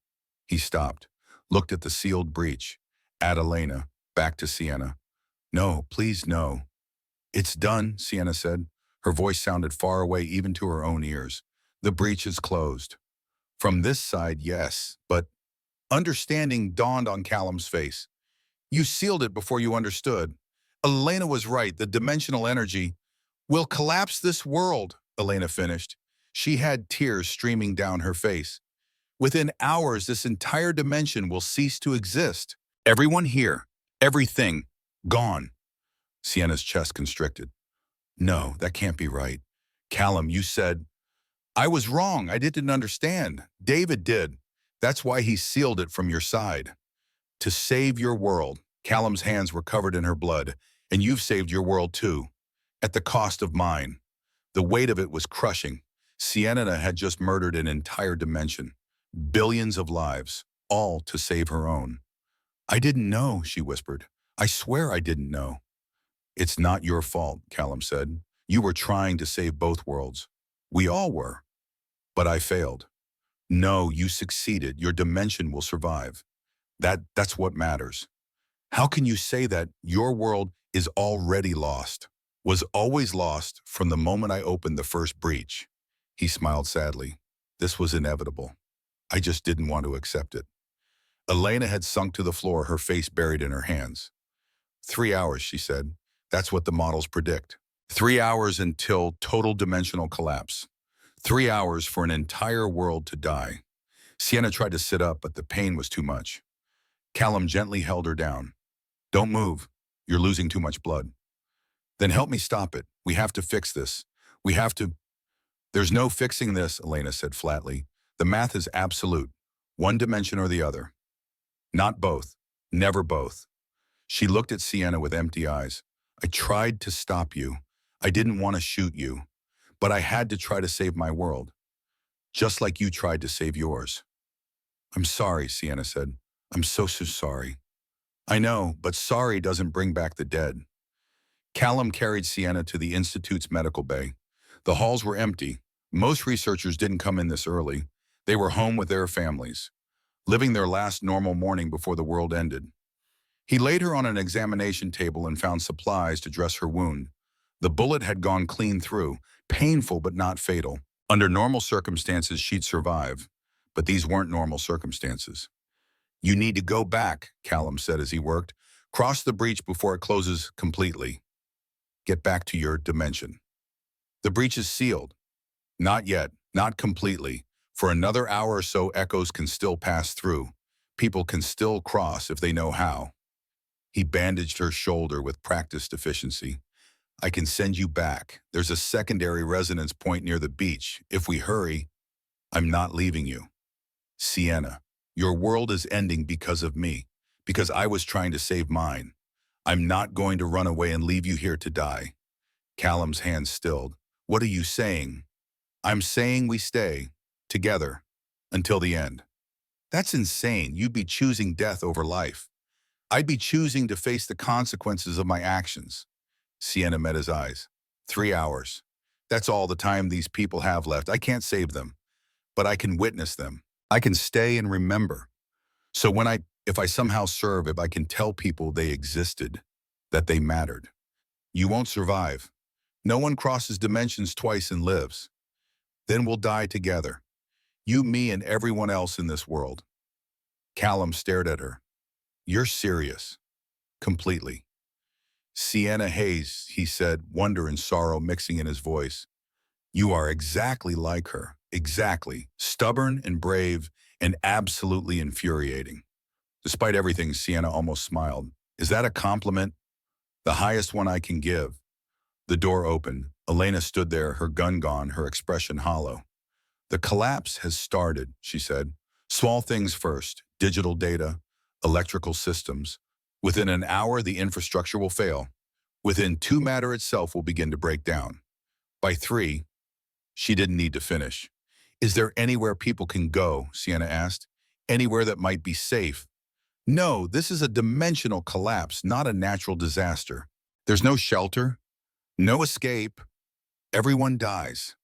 He stopped, looked at the sealed breach, at Elena, back to Sienna. "No, please no." "It's done," Sienna said. Her voice sounded far away even to her own ears. "The breach is closed." "From this side, yes, but—" Understanding dawned on Callum's face. "You sealed it before you understood. Elena was right, the dimensional energy will collapse this world," Elena finished. She had tears streaming down her face. "Within hours, this entire dimension will cease to exist. Everyone here, everything, gone." Sienna's chest constricted. "No, that can't be right. Callum, you said—" "I was wrong. I didn't understand. David did. That's why he sealed it from your side. To save your world." Callum's hands were covered in her blood. "And you've saved your world too. At the cost of mine." The weight of it was crushing. Sienna had just murdered an entire dimension. Billions of lives, all to save her own. "I didn't know," she whispered. "I swear I didn't know." "It's not your fault," Callum said. "You were trying to save both worlds. We all were. But I failed. No, you succeeded. Your dimension will survive. That's what matters." "How can you say that? Your world is already lost. Was always lost from the moment I opened the first breach." He smiled sadly. "This was inevitable. I just didn't want to accept it." Elena had sunk to the floor, her face buried in her hands. 3 hours, she said. "That's what the models predict. 3 hours until total dimensional collapse. 3 hours for an entire world to die." Sienna tried to sit up, but the pain was too much. Callum gently held her down. "Don't move. You're losing too much blood." "Then help me stop it. We have to fix this. We have to—" "There's no fixing this," Elena said flatly. "The math is absolute. One dimension or the other. Not both. Never both." She looked at Sienna with empty eyes. "I tried to stop you. I didn't want to shoot you. But I had to try to save my world. Just like you tried to save yours." "I'm sorry," Sienna said. "I'm so sorry." "I know, but sorry doesn't bring back the dead." Callum carried Sienna to the Institute's medical bay. The halls were empty. Most researchers didn't come in this early. They were home with their families, living their last normal morning before the world ended. He laid her on an examination table and found supplies to dress her wound. The bullet had gone clean through, painful but not fatal. Under normal circumstances, she'd survive. But these weren't normal circumstances. "You need to go back," Callum said as he worked. "Cross the breach before it closes completely. Get back to your dimension." "The breach is sealed." "Not yet, not completely. For another hour or so, echoes can still pass through. People can still cross if they know how." He bandaged her shoulder with practiced efficiency. "I can send you back. There's a secondary resonance point near the beach. If we hurry, I'm not leaving you. Sienna, your world is ending because of me, because I was trying to save mine. I'm not going to run away and leave you here to die." Callum's hands stilled. "What are you saying?" "I'm saying we stay, together, until the end." "That's insane. You'd be choosing death over life." "I'd be choosing to face the consequences of my actions." Sienna met his eyes. 3 hours. That's all the time these people have left. I can't save them. but I can witness them. I can stay and remember. So if I somehow serve, if I can tell people they existed, that they mattered. You won't survive. No one crosses dimensions twice and lives. Then we'll die together. You, me, and everyone else in this world. Callum stared at her. You're serious. Completely. Sienna Hayes, he said, wonder and sorrow mixing in his voice. You are exactly like her. Exactly. Stubborn and brave and absolutely infuriating. Despite everything, Sienna almost smiled. Is that a compliment? The highest one I can give. The door opened. Elena stood there, her gun gone, her expression hollow. The collapse has started, she said. Small things first, digital data, electrical systems. Within an hour, the infrastructure will fail. Within 2, matter itself will begin to break down. By 3, she didn't need to finish. Is there anywhere people can go, Sienna asked. Anywhere that might be safe? No, this is a dimensional collapse, not a natural disaster. There's no shelter, no escape. Everyone dies.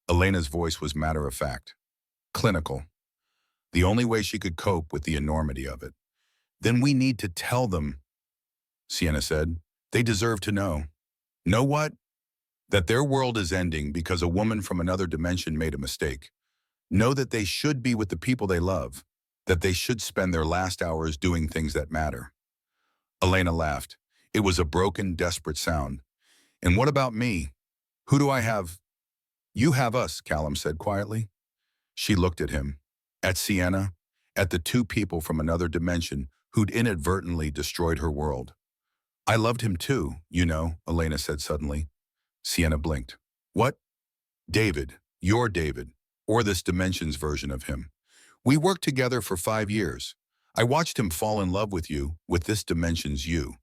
Elena's voice was matter-of-fact, clinical. The only way she could cope with the enormity of it. Then we need to tell them, Sienna said. They deserve to know. Know what? That their world is ending because a woman from another dimension made a mistake. Know that they should be with the people they love, that they should spend their last hours doing things that matter. Elena laughed. It was a broken, desperate sound. And what about me? Who do I have? You have us, Callum said quietly. She looked at him, at Sienna, at the 2 people from another dimension who'd inadvertently destroyed her world. I loved him too, you know, Elena said suddenly. Sienna blinked. What? David, your David, or this dimension's version of him. We worked together for 5 years. I watched him fall in love with you, with this dimension's you.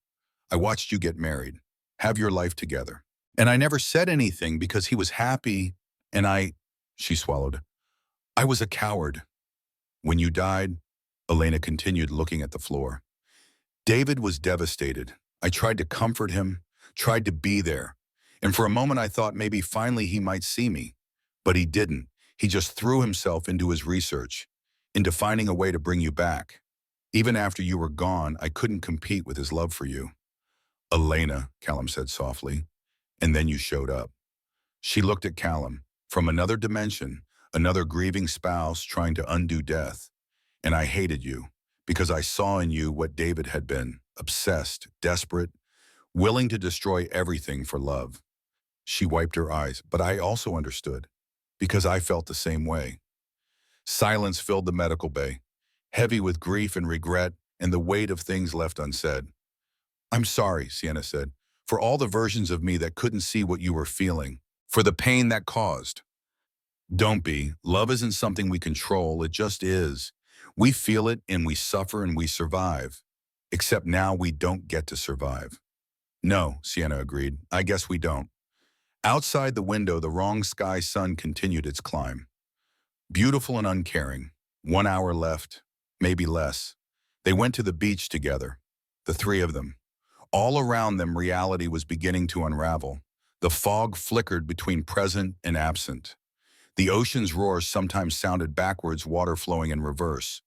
I watched you get married, have your life together. And I never said anything because he was happy, and she swallowed. I was a coward. When you died, Elena continued looking at the floor. David was devastated. I tried to comfort him, tried to be there. And for a moment I thought maybe finally he might see me. But he didn't. He just threw himself into his research, into finding a way to bring you back. Even after you were gone, I couldn't compete with his love for you. Elena, Callum said softly, and then you showed up. She looked at Callum, from another dimension, another grieving spouse trying to undo death. And I hated you, because I saw in you what David had been, obsessed, desperate, willing to destroy everything for love. She wiped her eyes, but I also understood, because I felt the same way. Silence filled the medical bay, heavy with grief and regret and the weight of things left unsaid. I'm sorry, Sienna said, for all the versions of me that couldn't see what you were feeling, for the pain that caused. Don't be. Love isn't something we control, it just is. We feel it and we suffer and we survive. Except now we don't get to survive. No, Sienna agreed. I guess we don't. Outside the window, the wrong sky sun continued its climb. Beautiful and uncaring. 1 hour left, maybe less. They went to the beach together, the 3 of them. All around them, reality was beginning to unravel. The fog flickered between present and absent. The ocean's roar sometimes sounded backwards, water flowing in reverse.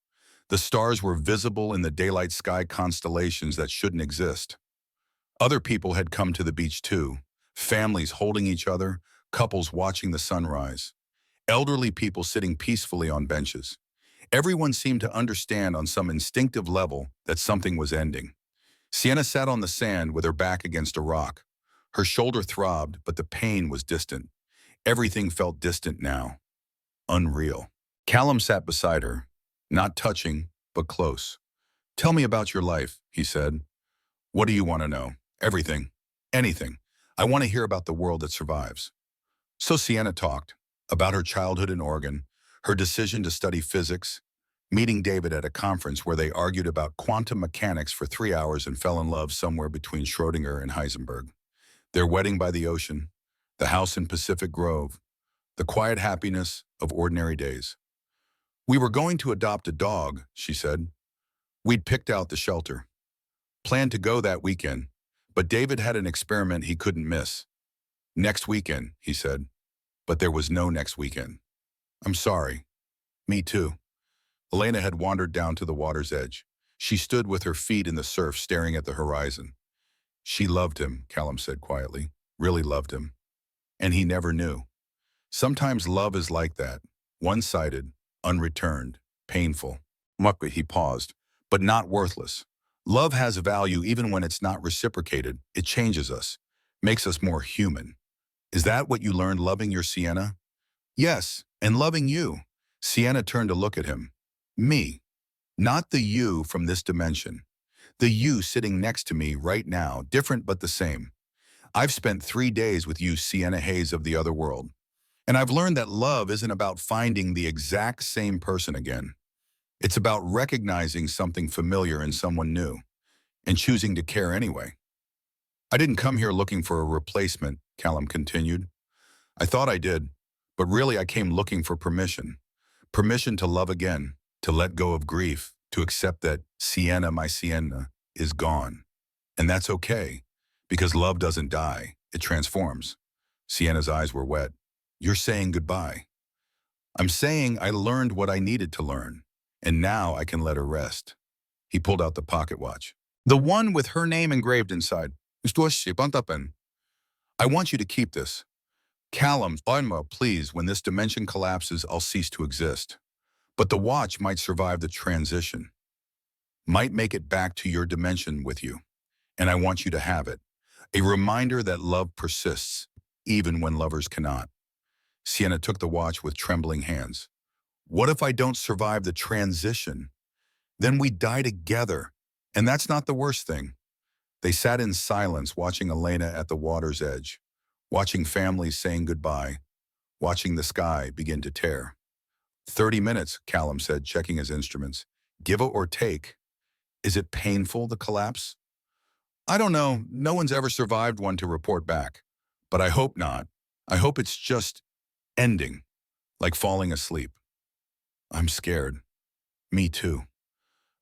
The stars were visible in the daylight sky constellations that shouldn't exist. Other people had come to the beach too, families holding each other, couples watching the sunrise, elderly people sitting peacefully on benches. Everyone seemed to understand on some instinctive level that something was ending. Sienna sat on the sand with her back against a rock. Her shoulder throbbed, but the pain was distant. Everything felt distant now. Unreal. Callum sat beside her, not touching, but close. Tell me about your life, he said. What do you want to know? Everything. Anything. I want to hear about the world that survives. So Sienna talked about her childhood in Oregon, her decision to study physics, meeting David at a conference where they argued about quantum mechanics for 3 hours and fell in love somewhere between Schrödinger and Heisenberg, their wedding by the ocean, the house in Pacific Grove, the quiet happiness of ordinary days. We were going to adopt a dog, she said. We'd picked out the shelter. Planned to go that weekend, but David had an experiment he couldn't miss. Next weekend, he said, but there was no next weekend. I'm sorry, Me too. Elena had wandered down to the water's edge. She stood with her feet in the surf staring at the horizon. She loved him, Callum said quietly. Really loved him. And he never knew. Sometimes love is like that. One-sided, unreturned, painful. Muckly, he paused. But not worthless. Love has value even when it's not reciprocated. It changes us. Makes us more human. Is that what you learned loving your Sienna? Yes, and loving you. Sienna turned to look at him. Me. Not the you from this dimension. The you sitting next to me right now, different but the same. I've spent 3 days with you, Sienna Hayes of the other world. And I've learned that love isn't about finding the exact same person again. It's about recognizing something familiar in someone new and choosing to care anyway. I didn't come here looking for a replacement, Callum continued. I thought I did, but really I came looking for permission. Permission to love again, to let go of grief, to accept that Sienna, my Sienna, is gone. And that's okay, because love doesn't die, it transforms. Sienna's eyes were wet. You're saying goodbye. I'm saying I learned what I needed to learn, and now I can let her rest. He pulled out the pocket watch. The one with her name engraved inside. I want you to keep this. Callum, please, when this dimension collapses, I'll cease to exist. But the watch might survive the transition, might make it back to your dimension with you. And I want you to have it. A reminder that love persists, even when lovers cannot. Sienna took the watch with trembling hands. What if I don't survive the transition? Then we die together. And that's not the worst thing. They sat in silence, watching Elena at the water's edge, watching families saying goodbye, watching the sky begin to tear. 30 minutes, Callum said, checking his instruments. Give or take. Is it painful, the collapse? I don't know. No one's ever survived one to report back. But I hope not. I hope it's just ending, like falling asleep. I'm scared. Me too.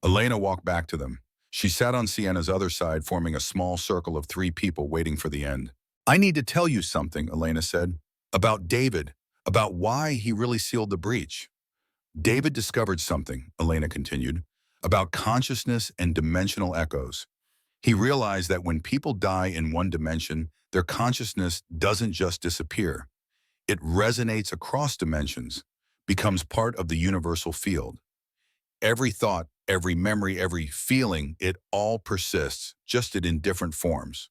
Elena walked back to them. She sat on Sienna's other side, forming a small circle of 3 people waiting for the end. I need to tell you something, Elena said, about David, about why he really sealed the breach. David discovered something, Elena continued, about consciousness and dimensional echoes. He realized that when people die in one dimension, their consciousness doesn't just disappear. It resonates across dimensions, becomes part of the universal field. Every thought, every memory, every feeling, it all persists, just in different forms.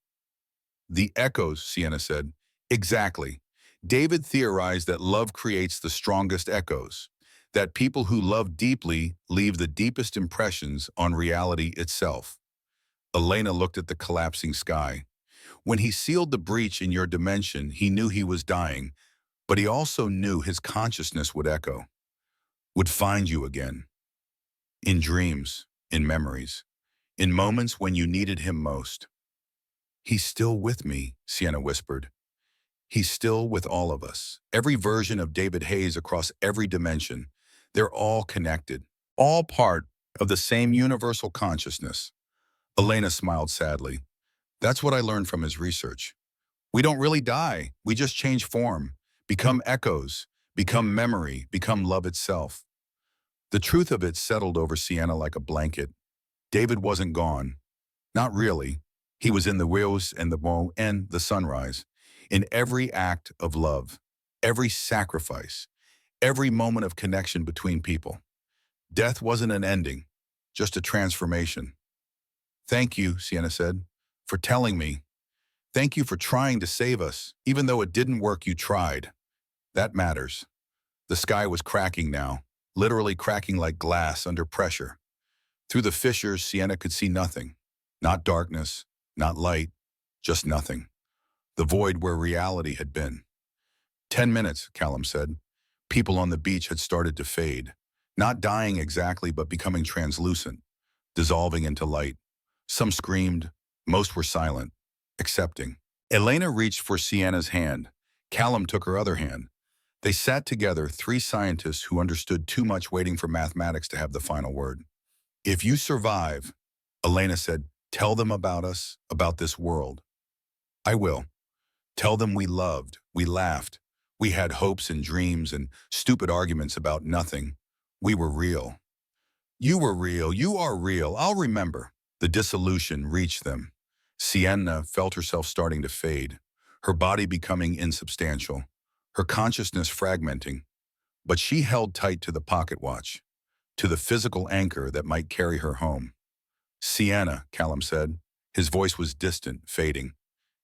The echoes, Sienna said. Exactly. David theorized that love creates the strongest echoes, that people who love deeply leave the deepest impressions on reality itself. Elena looked at the collapsing sky. When he sealed the breach in your dimension, he knew he was dying, but he also knew his consciousness would echo, would find you again. In dreams, in memories, in moments when you needed him most. He's still with me, Sienna whispered. He's still with all of us. Every version of David Hayes across every dimension. They're all connected, all part of the same universal consciousness. Elena smiled sadly. That's what I learned from his research. We don't really die. We just change form, become echoes, become memory, become love itself. The truth of it settled over Sienna like a blanket. David wasn't gone. Not really. He was in the wheels and the bow and the sunrise, in every act of love, every sacrifice, every moment of connection between people. Death wasn't an ending, just a transformation. Thank you, Sienna said, for telling me. Thank you for trying to save us. Even though it didn't work, you tried. That matters. The sky was cracking now, literally cracking like glass under pressure. Through the fissures, Sienna could see nothing. Not darkness, not light, just nothing. The void where reality had been. 10 minutes, Callum said. People on the beach had started to fade. Not dying exactly, but becoming translucent, dissolving into light. Some screamed, most were silent, accepting. Elena reached for Sienna's hand. Callum took her other hand. They sat together, 3 scientists who understood too much, waiting for mathematics to have the final word. If you survive, Elena said, tell them about us, about this world. I will. Tell them we loved, we laughed, we had hopes and dreams and stupid arguments about nothing. We were real. You were real. You are real. I'll remember. The dissolution reached them. Sienna felt herself starting to fade, her body becoming insubstantial, her consciousness fragmenting. But she held tight to the pocket watch, to the physical anchor that might carry her home. Sienna, Callum said. His voice was distant, fading.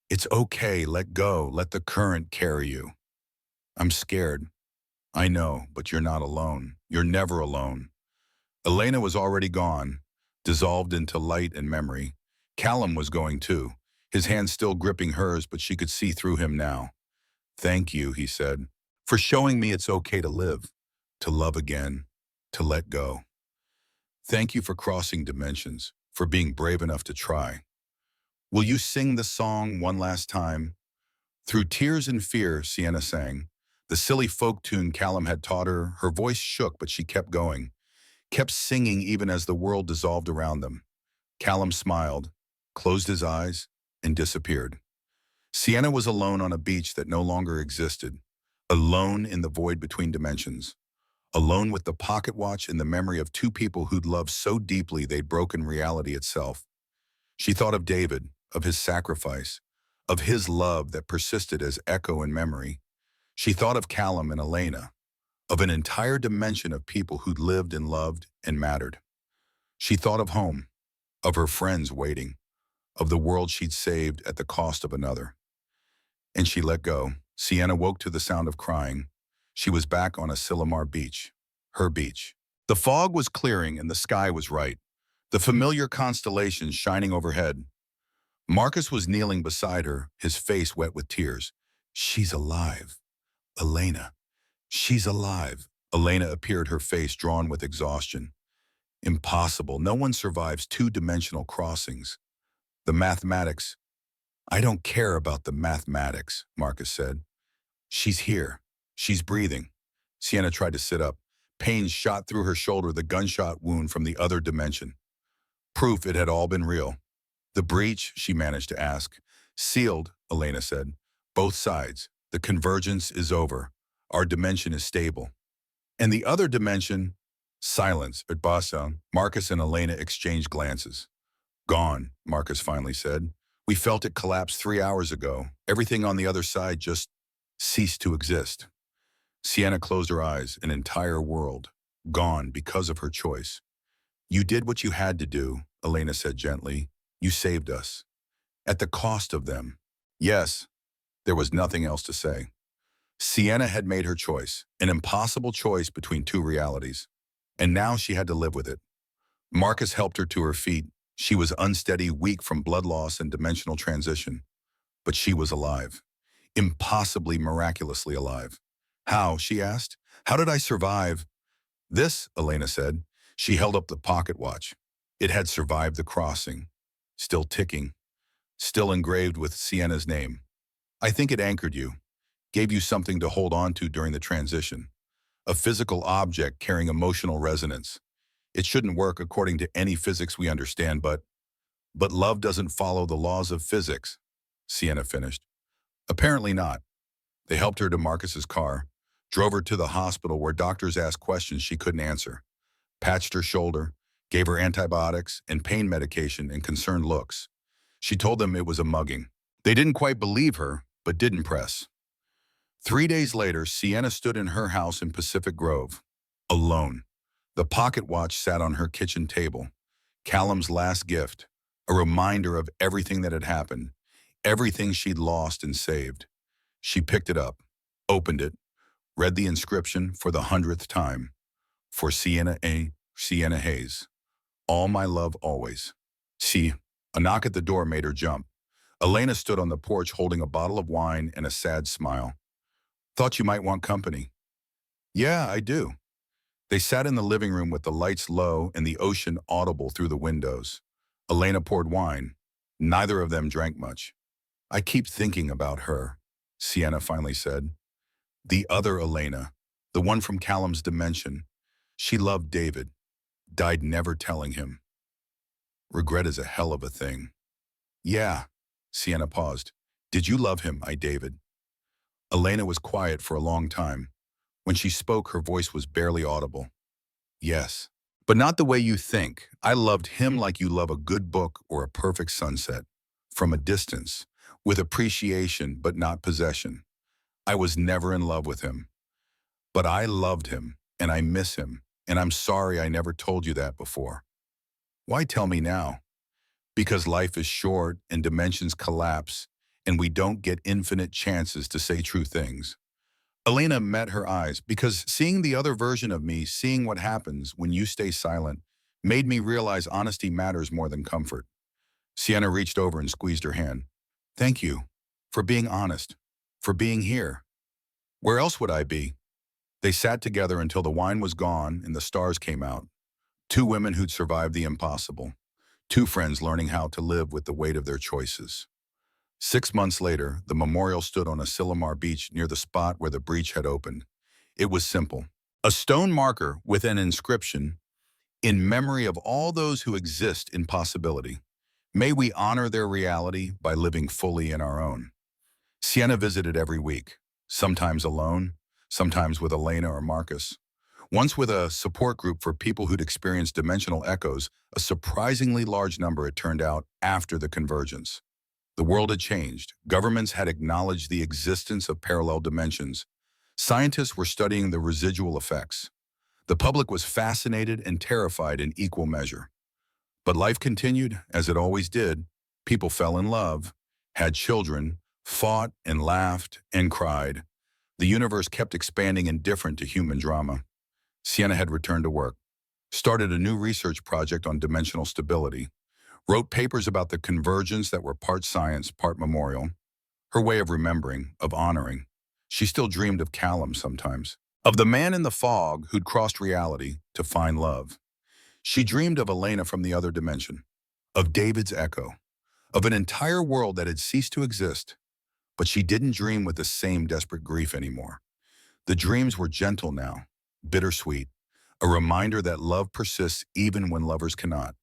It's okay, let go, let the current carry you. I'm scared. I know, but you're not alone. You're never alone. Elena was already gone, dissolved into light and memory. Callum was going too, his hand still gripping hers, but she could see through him now. Thank you, he said, for showing me it's okay to live, to love again, to let go. Thank you for crossing dimensions, for being brave enough to try. Will you sing the song one last time? Through tears and fear, Sienna sang. The silly folk tune Callum had taught her, her voice shook, but she kept going, kept singing even as the world dissolved around them. Callum smiled, closed his eyes, and disappeared. Sienna was alone on a beach that no longer existed, alone in the void between dimensions, alone with the pocket watch in the memory of two people who'd loved so deeply they'd broken reality itself. She thought of David, of his sacrifice, of his love that persisted as echo in memory. She thought of Callum and Elena, of an entire dimension of people who'd lived and loved and mattered. She thought of home, of her friends waiting, of the world she'd saved at the cost of another. And she let go. Sienna woke to the sound of crying. She was back on Asilomar Beach, her beach. The fog was clearing and the sky was right, the familiar constellations shining overhead. Marcus was kneeling beside her, his face wet with tears. She's alive. Elena. She's alive. Elena appeared, her face drawn with exhaustion. Impossible. No one survives two-dimensional crossings. The mathematics. I don't care about the mathematics, Marcus said. She's here. She's breathing. Sienna tried to sit up. Pain shot through her shoulder, the gunshot wound from the other dimension. Proof it had all been real. The breach, she managed to ask. Sealed, Elena said. Both sides. The convergence is over. Our dimension is stable. And the other dimension? Silence at Boston. Marcus and Elena exchanged glances. Gone, Marcus finally said. We felt it collapse 3 hours ago. Everything on the other side just ceased to exist. Sienna closed her eyes, an entire world, gone because of her choice. You did what you had to do, Elena said gently. You saved us. At the cost of them. Yes, there was nothing else to say. Sienna had made her choice, an impossible choice between two realities. And now she had to live with it. Marcus helped her to her feet. She was unsteady, weak from blood loss and dimensional transition. But she was alive. Impossibly, miraculously alive. How, she asked. How did I survive? This, Elena said. She held up the pocket watch. It had survived the crossing. Still ticking. Still engraved with Sienna's name. I think it anchored you. Gave you something to hold on to during the transition. A physical object carrying emotional resonance. It shouldn't work according to any physics we understand, but love doesn't follow the laws of physics, Sienna finished. Apparently not. They helped her to Marcus's car, drove her to the hospital where doctors asked questions she couldn't answer, patched her shoulder, gave her antibiotics and pain medication and concerned looks. She told them it was a mugging. They didn't quite believe her, but didn't press. 3 days later, Sienna stood in her house in Pacific Grove, alone. The pocket watch sat on her kitchen table, Callum's last gift, a reminder of everything that had happened, everything she'd lost and saved. She picked it up, opened it, read the inscription for the 100th time. For Sienna Hayes. All my love always. See, a knock at the door made her jump. Elena stood on the porch holding a bottle of wine and a sad smile. Thought you might want company. Yeah, I do. They sat in the living room with the lights low and the ocean audible through the windows. Elena poured wine. Neither of them drank much. I keep thinking about her, Sienna finally said. The other Elena, the one from Callum's dimension. She loved David, died never telling him. Regret is a hell of a thing. Yeah, Sienna paused. Did you love him, David? Elena was quiet for a long time. When she spoke, her voice was barely audible. Yes. But not the way you think. I loved him like you love a good book or a perfect sunset. From a distance, with appreciation but not possession. I was never in love with him. But I loved him, and I miss him, and I'm sorry I never told you that before. Why tell me now? Because life is short and dimensions collapse, and we don't get infinite chances to say true things. Elena met her eyes because seeing the other version of me, seeing what happens when you stay silent, made me realize honesty matters more than comfort. Sienna reached over and squeezed her hand. Thank you for being honest, for being here. Where else would I be? They sat together until the wine was gone and the stars came out. Two women who'd survived the impossible. Two friends learning how to live with the weight of their choices. 6 months later, the memorial stood on a Silomar beach near the spot where the breach had opened. It was simple. A stone marker with an inscription, in memory of all those who exist in possibility. May we honor their reality by living fully in our own. Sienna visited every week, sometimes alone, sometimes with Elena or Marcus. Once with a support group for people who'd experienced dimensional echoes, a surprisingly large number it turned out after the convergence. The world had changed. Governments had acknowledged the existence of parallel dimensions. Scientists were studying the residual effects. The public was fascinated and terrified in equal measure. But life continued, as it always did. People fell in love, had children, fought and laughed and cried. The universe kept expanding indifferent to human drama. Sienna had returned to work, started a new research project on dimensional stability, wrote papers about the convergence that were part science, part memorial. Her way of remembering, of honoring. She still dreamed of Callum sometimes, of the man in the fog who'd crossed reality to find love. She dreamed of Elena from the other dimension, of David's echo, of an entire world that had ceased to exist. But she didn't dream with the same desperate grief anymore. The dreams were gentle now, bittersweet, a reminder that love persists even when lovers cannot.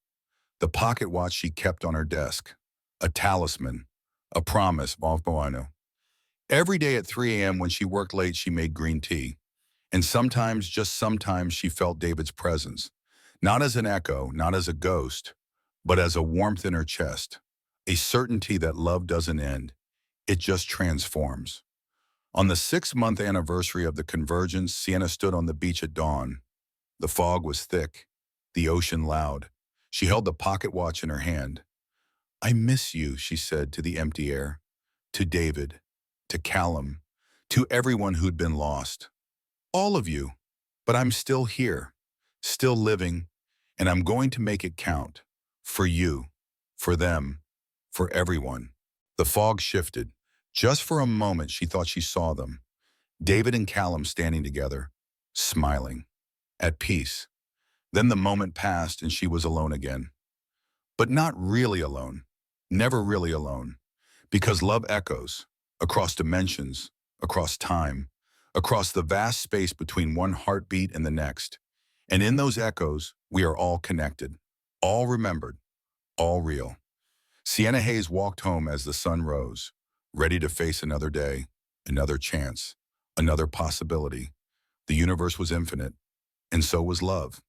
The pocket watch she kept on her desk, a talisman, a promise, Valpoano. Every day at 3 a.m. when she worked late, she made green tea. And sometimes, just sometimes, she felt David's presence. Not as an echo, not as a ghost, but as a warmth in her chest, a certainty that love doesn't end, it just transforms. On the 6-month anniversary of the convergence, Sienna stood on the beach at dawn. The fog was thick, the ocean loud. She held the pocket watch in her hand. I miss you, she said to the empty air, to David, to Callum, to everyone who'd been lost. All of you, but I'm still here, still living, and I'm going to make it count. For you, for them, for everyone. The fog shifted. Just for a moment, she thought she saw them. David and Callum standing together, smiling, at peace. Then the moment passed and she was alone again. But not really alone, never really alone, because love echoes across dimensions, across time, across the vast space between one heartbeat and the next. And in those echoes, we are all connected, all remembered, all real. Sienna Hayes walked home as the sun rose, ready to face another day, another chance, another possibility. The universe was infinite, and so was love.